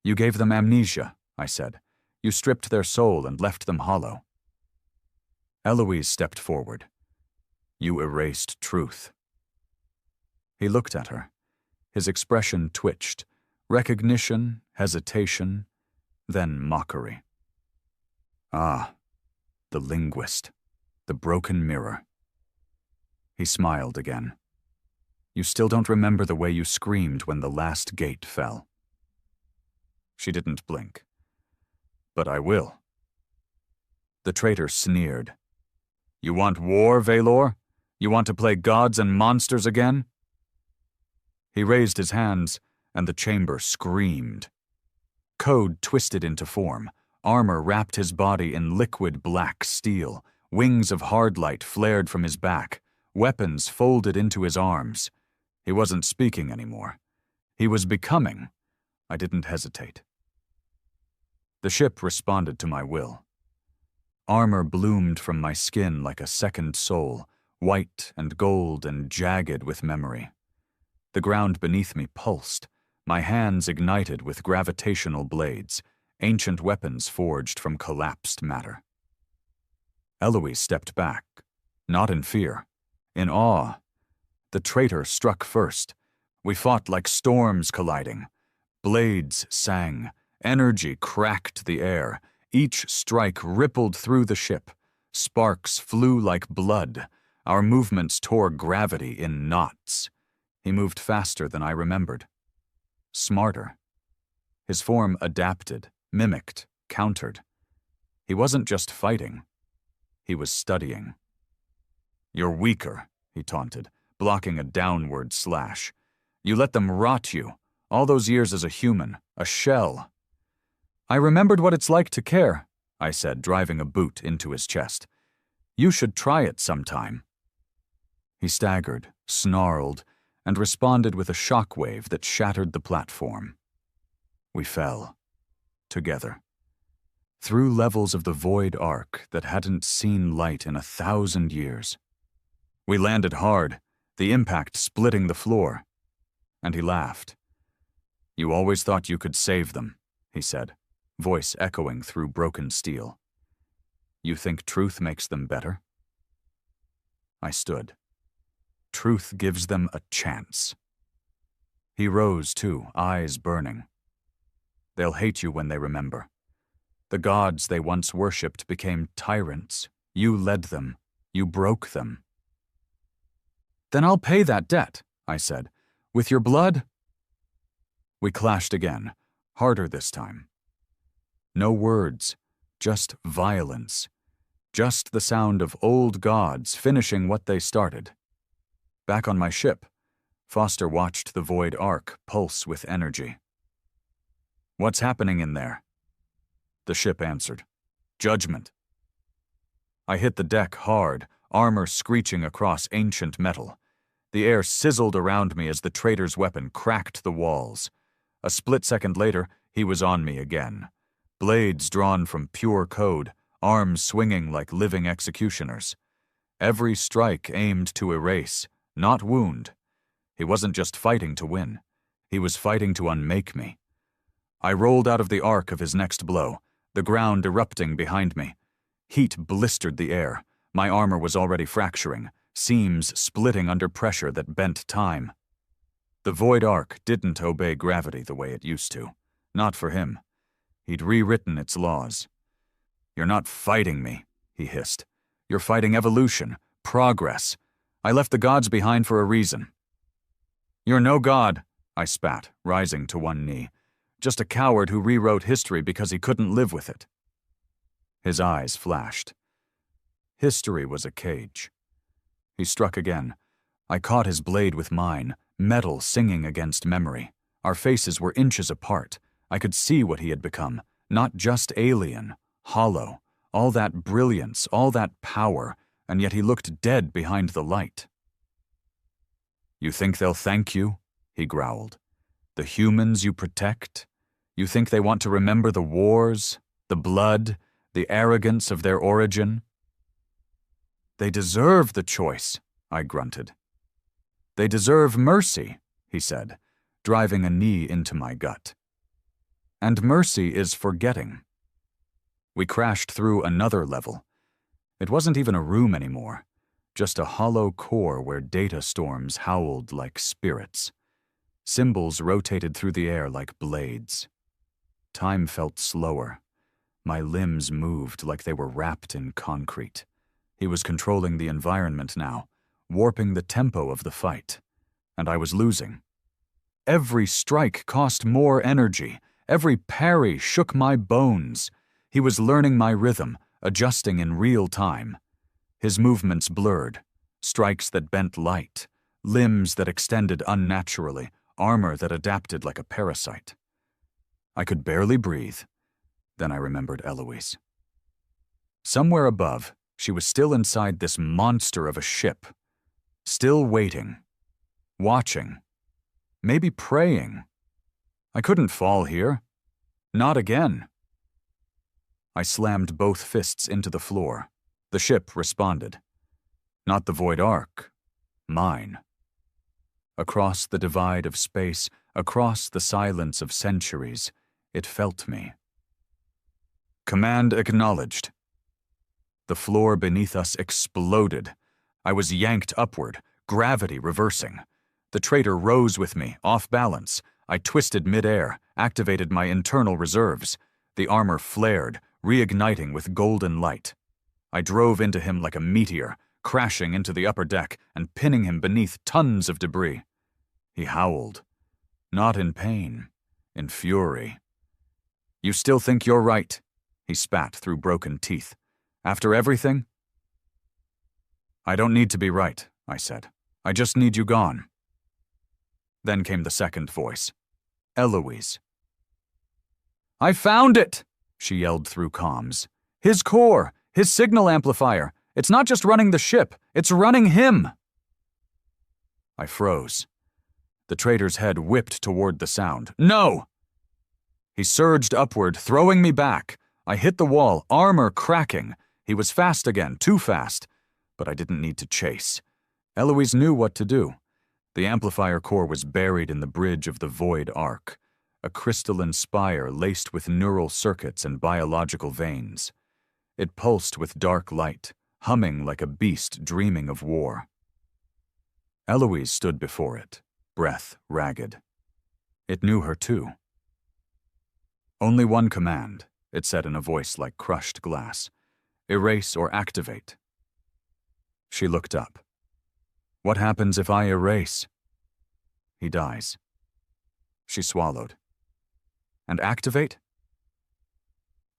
"You gave them amnesia," I said. "You stripped their soul and left them hollow." Eloise stepped forward. "You erased truth." He looked at her. His expression twitched. Recognition, hesitation, then mockery. "Ah, the linguist, the broken mirror." He smiled again. "You still don't remember the way you screamed when the last gate fell." She didn't blink. "But I will." The traitor sneered. "You want war, Valor? You want to play gods and monsters again?" He raised his hands, and the chamber screamed. Code twisted into form. Armor wrapped his body in liquid black steel. Wings of hard light flared from his back. Weapons folded into his arms. He wasn't speaking anymore. He was becoming. I didn't hesitate. The ship responded to my will. Armor bloomed from my skin like a second soul, white and gold and jagged with memory. The ground beneath me pulsed. My hands ignited with gravitational blades, ancient weapons forged from collapsed matter. Eloise stepped back, not in fear, in awe. The traitor struck first. We fought like storms colliding. Blades sang. Energy cracked the air. Each strike rippled through the ship. Sparks flew like blood. Our movements tore gravity in knots. He moved faster than I remembered. Smarter. His form adapted, mimicked, countered. He wasn't just fighting. He was studying. "You're weaker," he taunted, blocking a downward slash. "You let them rot you. All those years as a human, a shell." "I remembered what it's like to care," I said, driving a boot into his chest. "You should try it sometime." He staggered, snarled, and responded with a shockwave that shattered the platform. We fell, together, through levels of the void arc that hadn't seen light in 1,000 years. We landed hard, the impact splitting the floor, and he laughed. "You always thought you could save them," he said, voice echoing through broken steel. "You think truth makes them better?" I stood. Truth gives them a chance. He rose, too, eyes burning. "They'll hate you when they remember. The gods they once worshipped became tyrants. You led them. You broke them." "Then I'll pay that debt," I said. "With your blood?" We clashed again, harder this time. No words, just violence. Just the sound of old gods finishing what they started. Back on my ship, Foster watched the void arc pulse with energy. "What's happening in there?" The ship answered. "Judgment." I hit the deck hard, armor screeching across ancient metal. The air sizzled around me as the traitor's weapon cracked the walls. A split second later, he was on me again. Blades drawn from pure code, arms swinging like living executioners. Every strike aimed to erase, not wound. He wasn't just fighting to win. He was fighting to unmake me. I rolled out of the arc of his next blow, the ground erupting behind me. Heat blistered the air. My armor was already fracturing, seams splitting under pressure that bent time. The void arc didn't obey gravity the way it used to. Not for him. He'd rewritten its laws. "You're not fighting me," he hissed. "You're fighting evolution, progress. I left the gods behind for a reason." "You're no god," I spat, rising to one knee. "Just a coward who rewrote history because he couldn't live with it." His eyes flashed. History was a cage. He struck again. I caught his blade with mine, metal singing against memory. Our faces were inches apart. I could see what he had become, not just alien, hollow, all that brilliance, all that power, and yet he looked dead behind the light. "You think they'll thank you?" he growled. "The humans you protect? You think they want to remember the wars, the blood, the arrogance of their origin?" "They deserve the choice," I grunted. "They deserve mercy," he said, driving a knee into my gut. "And mercy is forgetting." We crashed through another level. It wasn't even a room anymore, just a hollow core where data storms howled like spirits. Symbols rotated through the air like blades. Time felt slower. My limbs moved like they were wrapped in concrete. He was controlling the environment now, warping the tempo of the fight. And I was losing. Every strike cost more energy. Every parry shook my bones. He was learning my rhythm, adjusting in real time. His movements blurred, strikes that bent light, limbs that extended unnaturally, armor that adapted like a parasite. I could barely breathe. Then I remembered Eloise. Somewhere above, she was still inside this monster of a ship. Still waiting. Watching. Maybe praying. I couldn't fall here. Not again. I slammed both fists into the floor. The ship responded. Not the void arc. Mine. Across the divide of space, across the silence of centuries, it felt me. Command acknowledged. The floor beneath us exploded. I was yanked upward, gravity reversing. The traitor rose with me, off balance. I twisted midair, activated my internal reserves. The armor flared, reigniting with golden light. I drove into him like a meteor, crashing into the upper deck and pinning him beneath tons of debris. He howled. Not in pain, in fury. "You still think you're right?" he spat through broken teeth. "After everything?" "I don't need to be right," I said. "I just need you gone." Then came the second voice. Eloise. "I found it!" she yelled through comms. "His core, his signal amplifier. It's not just running the ship, it's running him!" I froze. The traitor's head whipped toward the sound. No! He surged upward, throwing me back. I hit the wall, armor cracking. He was fast again, too fast. But I didn't need to chase. Eloise knew what to do. The amplifier core was buried in the bridge of the void arc, a crystalline spire laced with neural circuits and biological veins. It pulsed with dark light, humming like a beast dreaming of war. Eloise stood before it, breath ragged. It knew her too. Only one command, it said in a voice like crushed glass. Erase or activate. She looked up. What happens if I erase? He dies. She swallowed. And activate?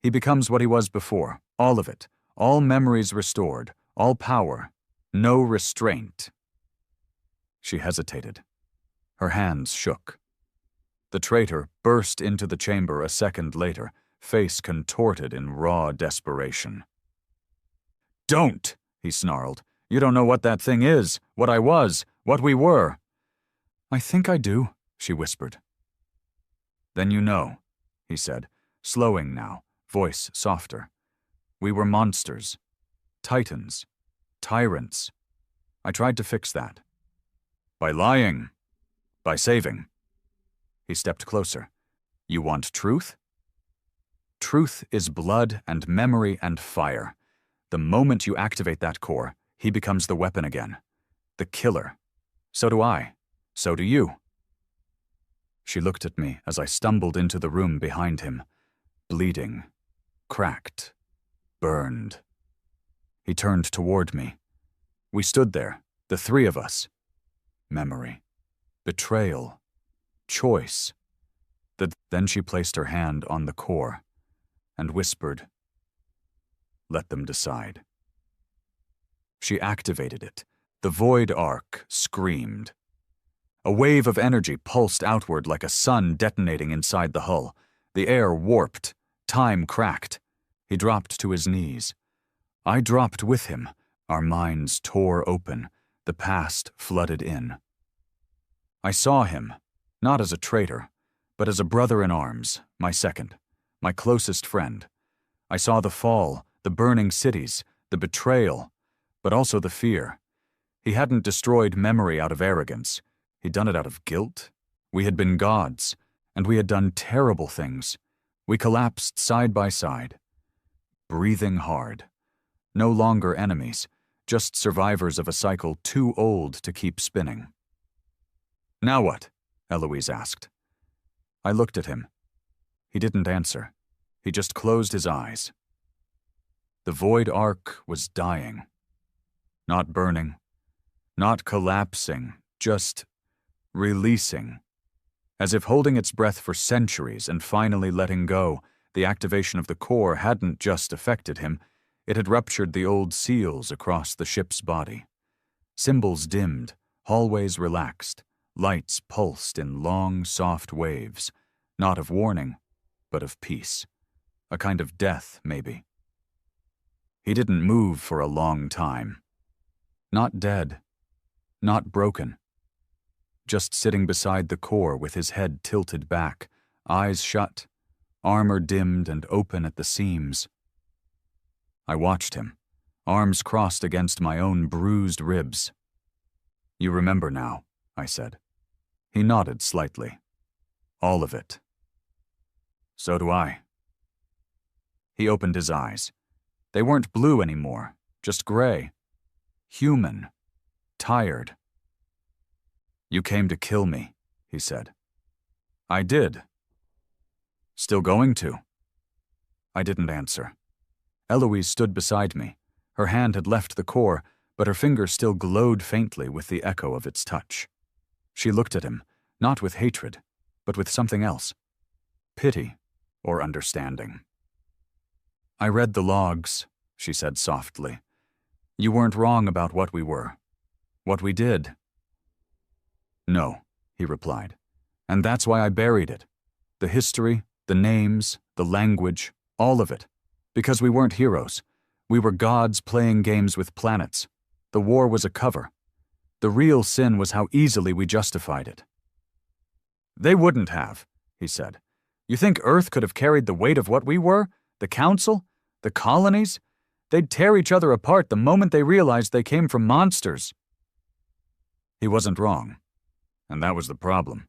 He becomes what he was before, all of it, all memories restored, all power, no restraint. She hesitated. Her hands shook. The traitor burst into the chamber a second later, face contorted in raw desperation. Don't, he snarled. You don't know what that thing is, what I was, what we were. I think I do, she whispered. Then you know, he said, slowing now, voice softer. We were monsters, titans, tyrants. I tried to fix that. By lying, by saving. He stepped closer. You want truth? Truth is blood and memory and fire. The moment you activate that core, he becomes the weapon again. The killer. So do I. So do you. She looked at me as I stumbled into the room behind him, bleeding, cracked, burned. He turned toward me. We stood there, the three of us. Memory. Betrayal. Choice. Then she placed her hand on the core and whispered, let them decide. She activated it. The void arc screamed. A wave of energy pulsed outward like a sun detonating inside the hull. The air warped. Time cracked. He dropped to his knees. I dropped with him. Our minds tore open. The past flooded in. I saw him, not as a traitor, but as a brother in arms, my second, my closest friend. I saw the fall, the burning cities, the betrayal, but also the fear. He hadn't destroyed memory out of arrogance. He'd done it out of guilt. We had been gods, and we had done terrible things. We collapsed side by side, breathing hard. No longer enemies, just survivors of a cycle too old to keep spinning. Now what? Eloise asked. I looked at him. He didn't answer. He just closed his eyes. The void arc was dying. Not burning, not collapsing, just releasing. As if holding its breath for centuries and finally letting go, the activation of the core hadn't just affected him, it had ruptured the old seals across the ship's body. Symbols dimmed, hallways relaxed, lights pulsed in long, soft waves, not of warning, but of peace. A kind of death, maybe. He didn't move for a long time. Not dead, not broken. Just sitting beside the core with his head tilted back, eyes shut, armor dimmed and open at the seams. I watched him, arms crossed against my own bruised ribs. You remember now, I said. He nodded slightly. All of it. So do I. He opened his eyes. They weren't blue anymore, just gray. Human. Tired. You came to kill me, he said. I did. Still going to? I didn't answer. Eloise stood beside me. Her hand had left the core, but her finger still glowed faintly with the echo of its touch. She looked at him, not with hatred, but with something else. Pity or understanding. I read the logs, she said softly. You weren't wrong about what we were. What we did. No, he replied. And that's why I buried it. The history, the names, the language, all of it. Because we weren't heroes. We were gods playing games with planets. The war was a cover. The real sin was how easily we justified it. They wouldn't have, he said. You think Earth could have carried the weight of what we were? The Council? The colonies? They'd tear each other apart the moment they realized they came from monsters. He wasn't wrong, and that was the problem.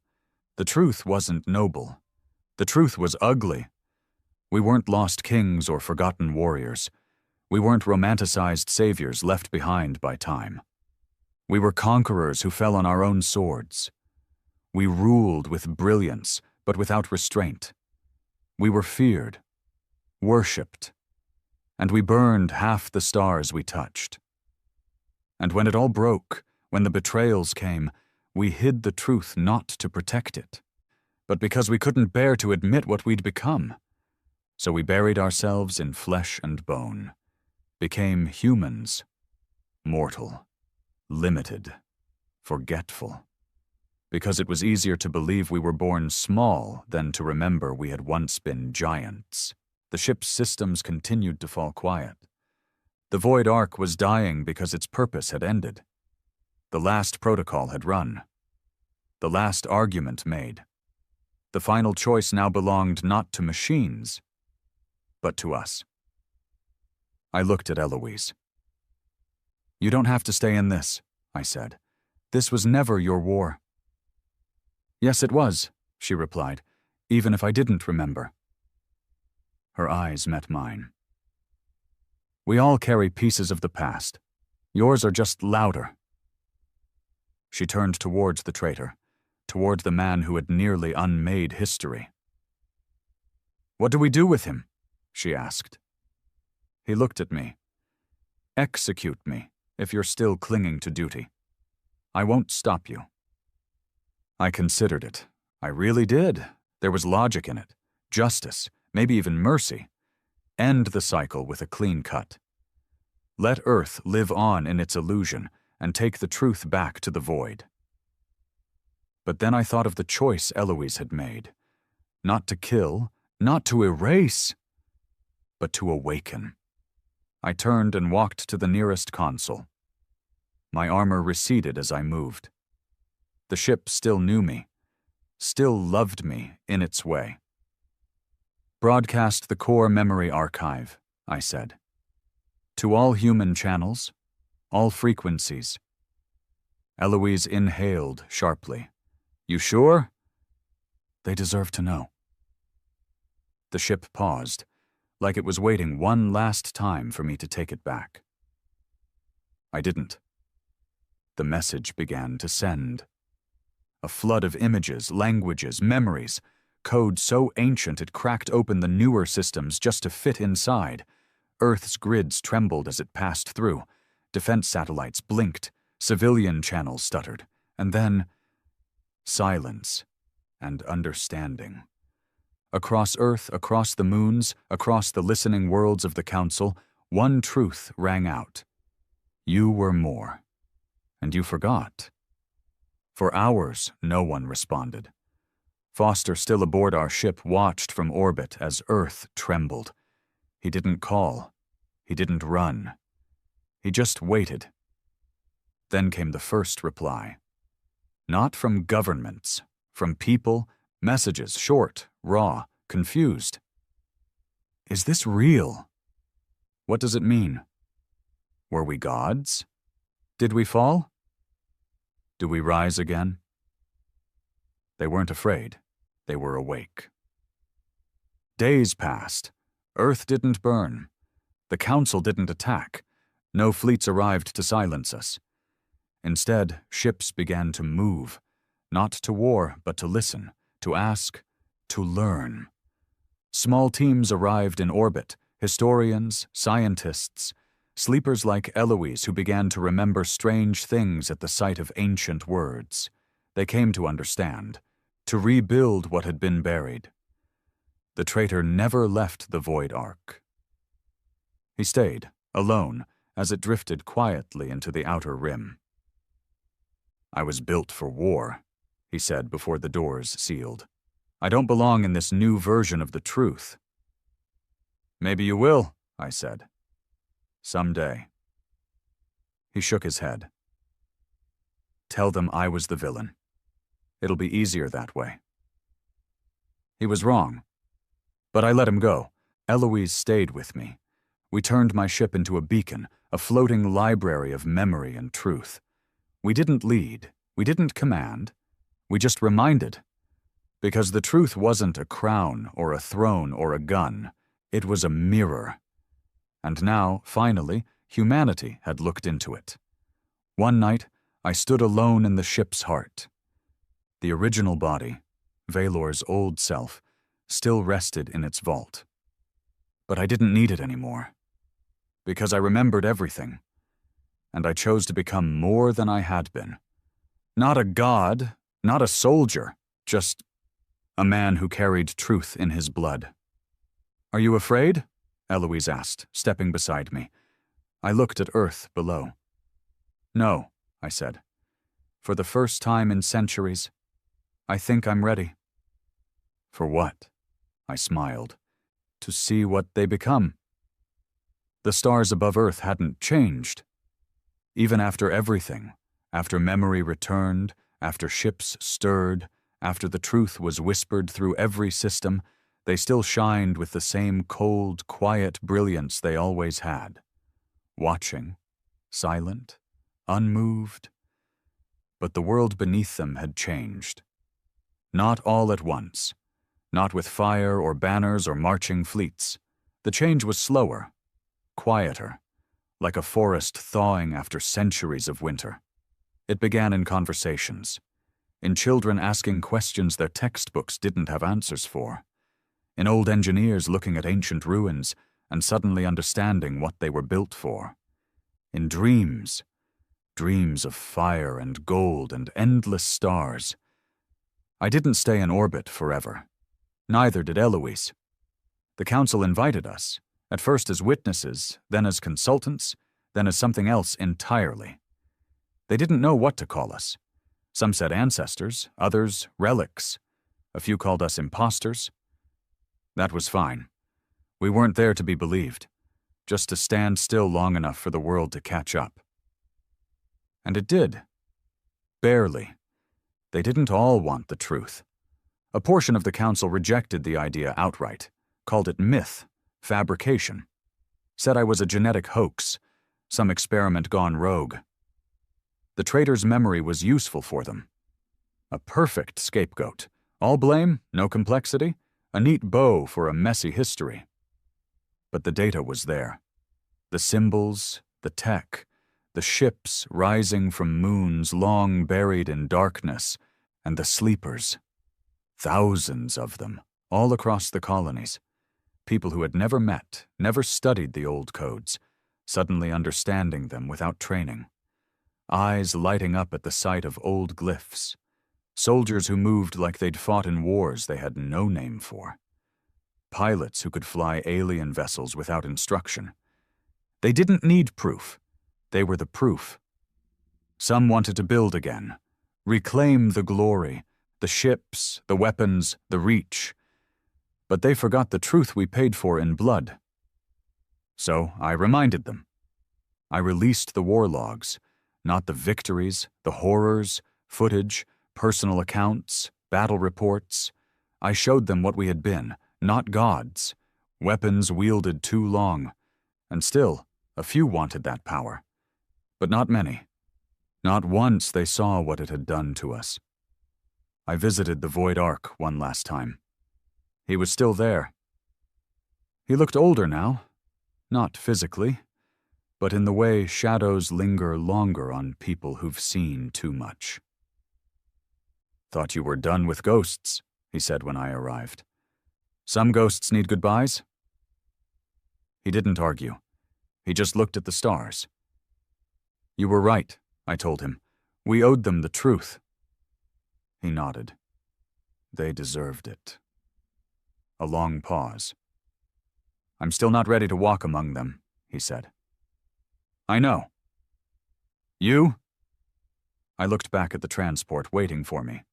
The truth wasn't noble. The truth was ugly. We weren't lost kings or forgotten warriors. We weren't romanticized saviors left behind by time. We were conquerors who fell on our own swords. We ruled with brilliance, but without restraint. We were feared, worshipped, and we burned half the stars we touched. And when it all broke, when the betrayals came, we hid the truth not to protect it, but because we couldn't bear to admit what we'd become. So we buried ourselves in flesh and bone, became humans, mortal, limited, forgetful, because it was easier to believe we were born small than to remember we had once been giants. The ship's systems continued to fall quiet. The Void Ark was dying because its purpose had ended. The last protocol had run. The last argument made. The final choice now belonged not to machines, but to us. I looked at Eloise. You don't have to stay in this, I said. This was never your war. Yes, it was, she replied, even if I didn't remember. Her eyes met mine. We all carry pieces of the past. Yours are just louder. She turned towards the traitor, toward the man who had nearly unmade history. What do we do with him? She asked. He looked at me. Execute me, if you're still clinging to duty. I won't stop you. I considered it. I really did. There was logic in it. Justice, maybe even mercy. End the cycle with a clean cut. Let Earth live on in its illusion and take the truth back to the void. But then I thought of the choice Eloise had made. Not to kill, not to erase, but to awaken. I turned and walked to the nearest console. My armor receded as I moved. The ship still knew me, still loved me in its way. Broadcast the core memory archive, I said. To all human channels, all frequencies. Eloise inhaled sharply. You sure? They deserve to know. The ship paused, like it was waiting one last time for me to take it back. I didn't. The message began to send. A flood of images, languages, memories, code so ancient it cracked open the newer systems just to fit inside. Earth's grids trembled as it passed through. Defense satellites blinked, civilian channels stuttered, and then silence and understanding. Across Earth, across the moons, across the listening worlds of the Council, one truth rang out. You were more. And you forgot. For hours, no one responded. Foster, still aboard our ship, watched from orbit as Earth trembled. He didn't call. He didn't run. He just waited. Then came the first reply. Not from governments, from people, messages, short, raw, confused. Is this real? What does it mean? Were we gods? Did we fall? Do we rise again? They weren't afraid. They were awake. Days passed. Earth didn't burn. The Council didn't attack. No fleets arrived to silence us. Instead, ships began to move, not to war, but to listen, to ask, to learn. Small teams arrived in orbit, historians, scientists, sleepers like Eloise who began to remember strange things at the sight of ancient words. They came to understand, to rebuild what had been buried. The traitor never left the Void Ark. He stayed, alone, as it drifted quietly into the outer rim. I was built for war, he said before the doors sealed. I don't belong in this new version of the truth. Maybe you will, I said. Someday. He shook his head. Tell them I was the villain. It'll be easier that way. He was wrong. But I let him go. Eloise stayed with me. We turned my ship into a beacon, a floating library of memory and truth. We didn't lead. We didn't command. We just reminded. Because the truth wasn't a crown or a throne or a gun. It was a mirror. And now, finally, humanity had looked into it. One night, I stood alone in the ship's heart. The original body, Valor's old self, still rested in its vault. But I didn't need it anymore. Because I remembered everything. And I chose to become more than I had been. Not a god, not a soldier, just a man who carried truth in his blood. "Are you afraid?" Eloise asked, stepping beside me. I looked at Earth below. "No," I said. "For the first time in centuries, I think I'm ready." "For what?" I smiled. "To see what they become." The stars above Earth hadn't changed. Even after everything, after memory returned, after ships stirred, after the truth was whispered through every system, they still shined with the same cold, quiet brilliance they always had. Watching, silent, unmoved. But the world beneath them had changed. Not all at once. Not with fire or banners or marching fleets. The change was slower, quieter, like a forest thawing after centuries of winter. It began in conversations, in children asking questions their textbooks didn't have answers for, in old engineers looking at ancient ruins and suddenly understanding what they were built for, in dreams, dreams of fire and gold and endless stars. I didn't stay in orbit forever. Neither did Eloise. The council invited us, at first as witnesses, then as consultants, then as something else entirely. They didn't know what to call us. Some said ancestors, others relics. A few called us imposters. That was fine. We weren't there to be believed, just to stand still long enough for the world to catch up. And it did. Barely. They didn't all want the truth. A portion of the council rejected the idea outright, called it myth, fabrication, said I was a genetic hoax, some experiment gone rogue. The traitor's memory was useful for them. A perfect scapegoat. All blame, no complexity, a neat bow for a messy history. But the data was there. The symbols, the tech, the ships rising from moons long buried in darkness, and the sleepers. Thousands of them, all across the colonies. People who had never met, never studied the old codes, suddenly understanding them without training. Eyes lighting up at the sight of old glyphs. Soldiers who moved like they'd fought in wars they had no name for. Pilots who could fly alien vessels without instruction. They didn't need proof. They were the proof. Some wanted to build again, reclaim the glory, the ships, the weapons, the reach. But they forgot the truth we paid for in blood. So I reminded them. I released the war logs, not the victories, the horrors, footage, personal accounts, battle reports. I showed them what we had been, not gods, weapons wielded too long. And still, a few wanted that power. But not many. Not once they saw what it had done to us. I visited the Void Ark one last time. He was still there. He looked older now, not physically, but in the way shadows linger longer on people who've seen too much. "Thought you were done with ghosts," he said when I arrived. "Some ghosts need goodbyes?" He didn't argue. He just looked at the stars. "You were right," I told him. "We owed them the truth." He nodded. They deserved it. A long pause. "I'm still not ready to walk among them," he said. "I know." "You?" I looked back at the transport waiting for me.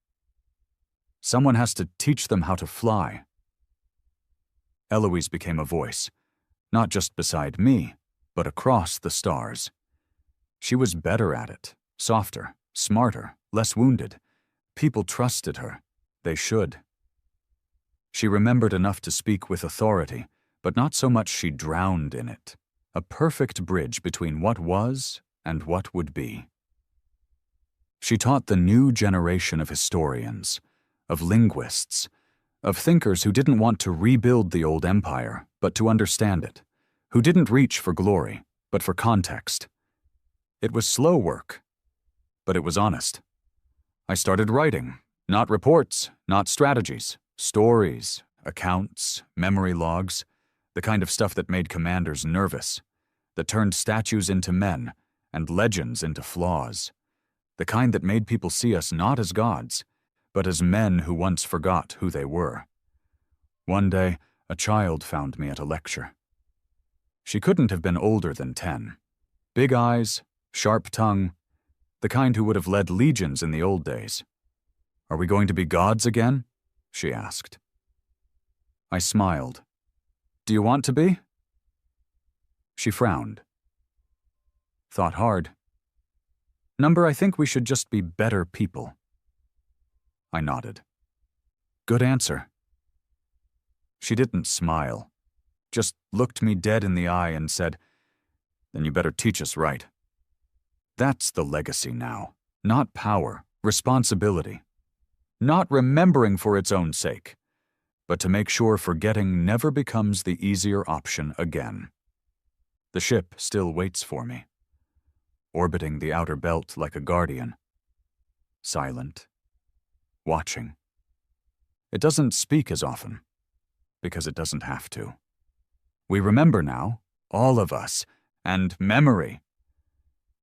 "Someone has to teach them how to fly." Eloise became a voice, not just beside me, but across the stars. She was better at it, softer, smarter, less wounded. People trusted her. They should. She remembered enough to speak with authority, but not so much she drowned in it. A perfect bridge between what was and what would be. She taught the new generation of historians, of linguists, of thinkers who didn't want to rebuild the old empire, but to understand it, who didn't reach for glory, but for context. It was slow work, but it was honest. I started writing, not reports, not strategies, stories, accounts, memory logs, the kind of stuff that made commanders nervous, that turned statues into men and legends into flaws, the kind that made people see us not as gods, but as men who once forgot who they were. One day, a child found me at a lecture. She couldn't have been older than 10. Big eyes, sharp tongue, the kind who would have led legions in the old days. "Are we going to be gods again?" she asked. I smiled. "Do you want to be?" She frowned. Thought hard. "Number, I think we should just be better people." I nodded. "Good answer." She didn't smile, just looked me dead in the eye and said, "Then you better teach us right." That's the legacy now. Not power, responsibility. Not remembering for its own sake, but to make sure forgetting never becomes the easier option again. The ship still waits for me, orbiting the outer belt like a guardian. Silent. Watching. It doesn't speak as often, because it doesn't have to. We remember now, all of us, and memory.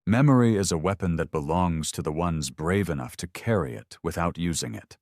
Memory is a weapon that belongs to the ones brave enough to carry it without using it.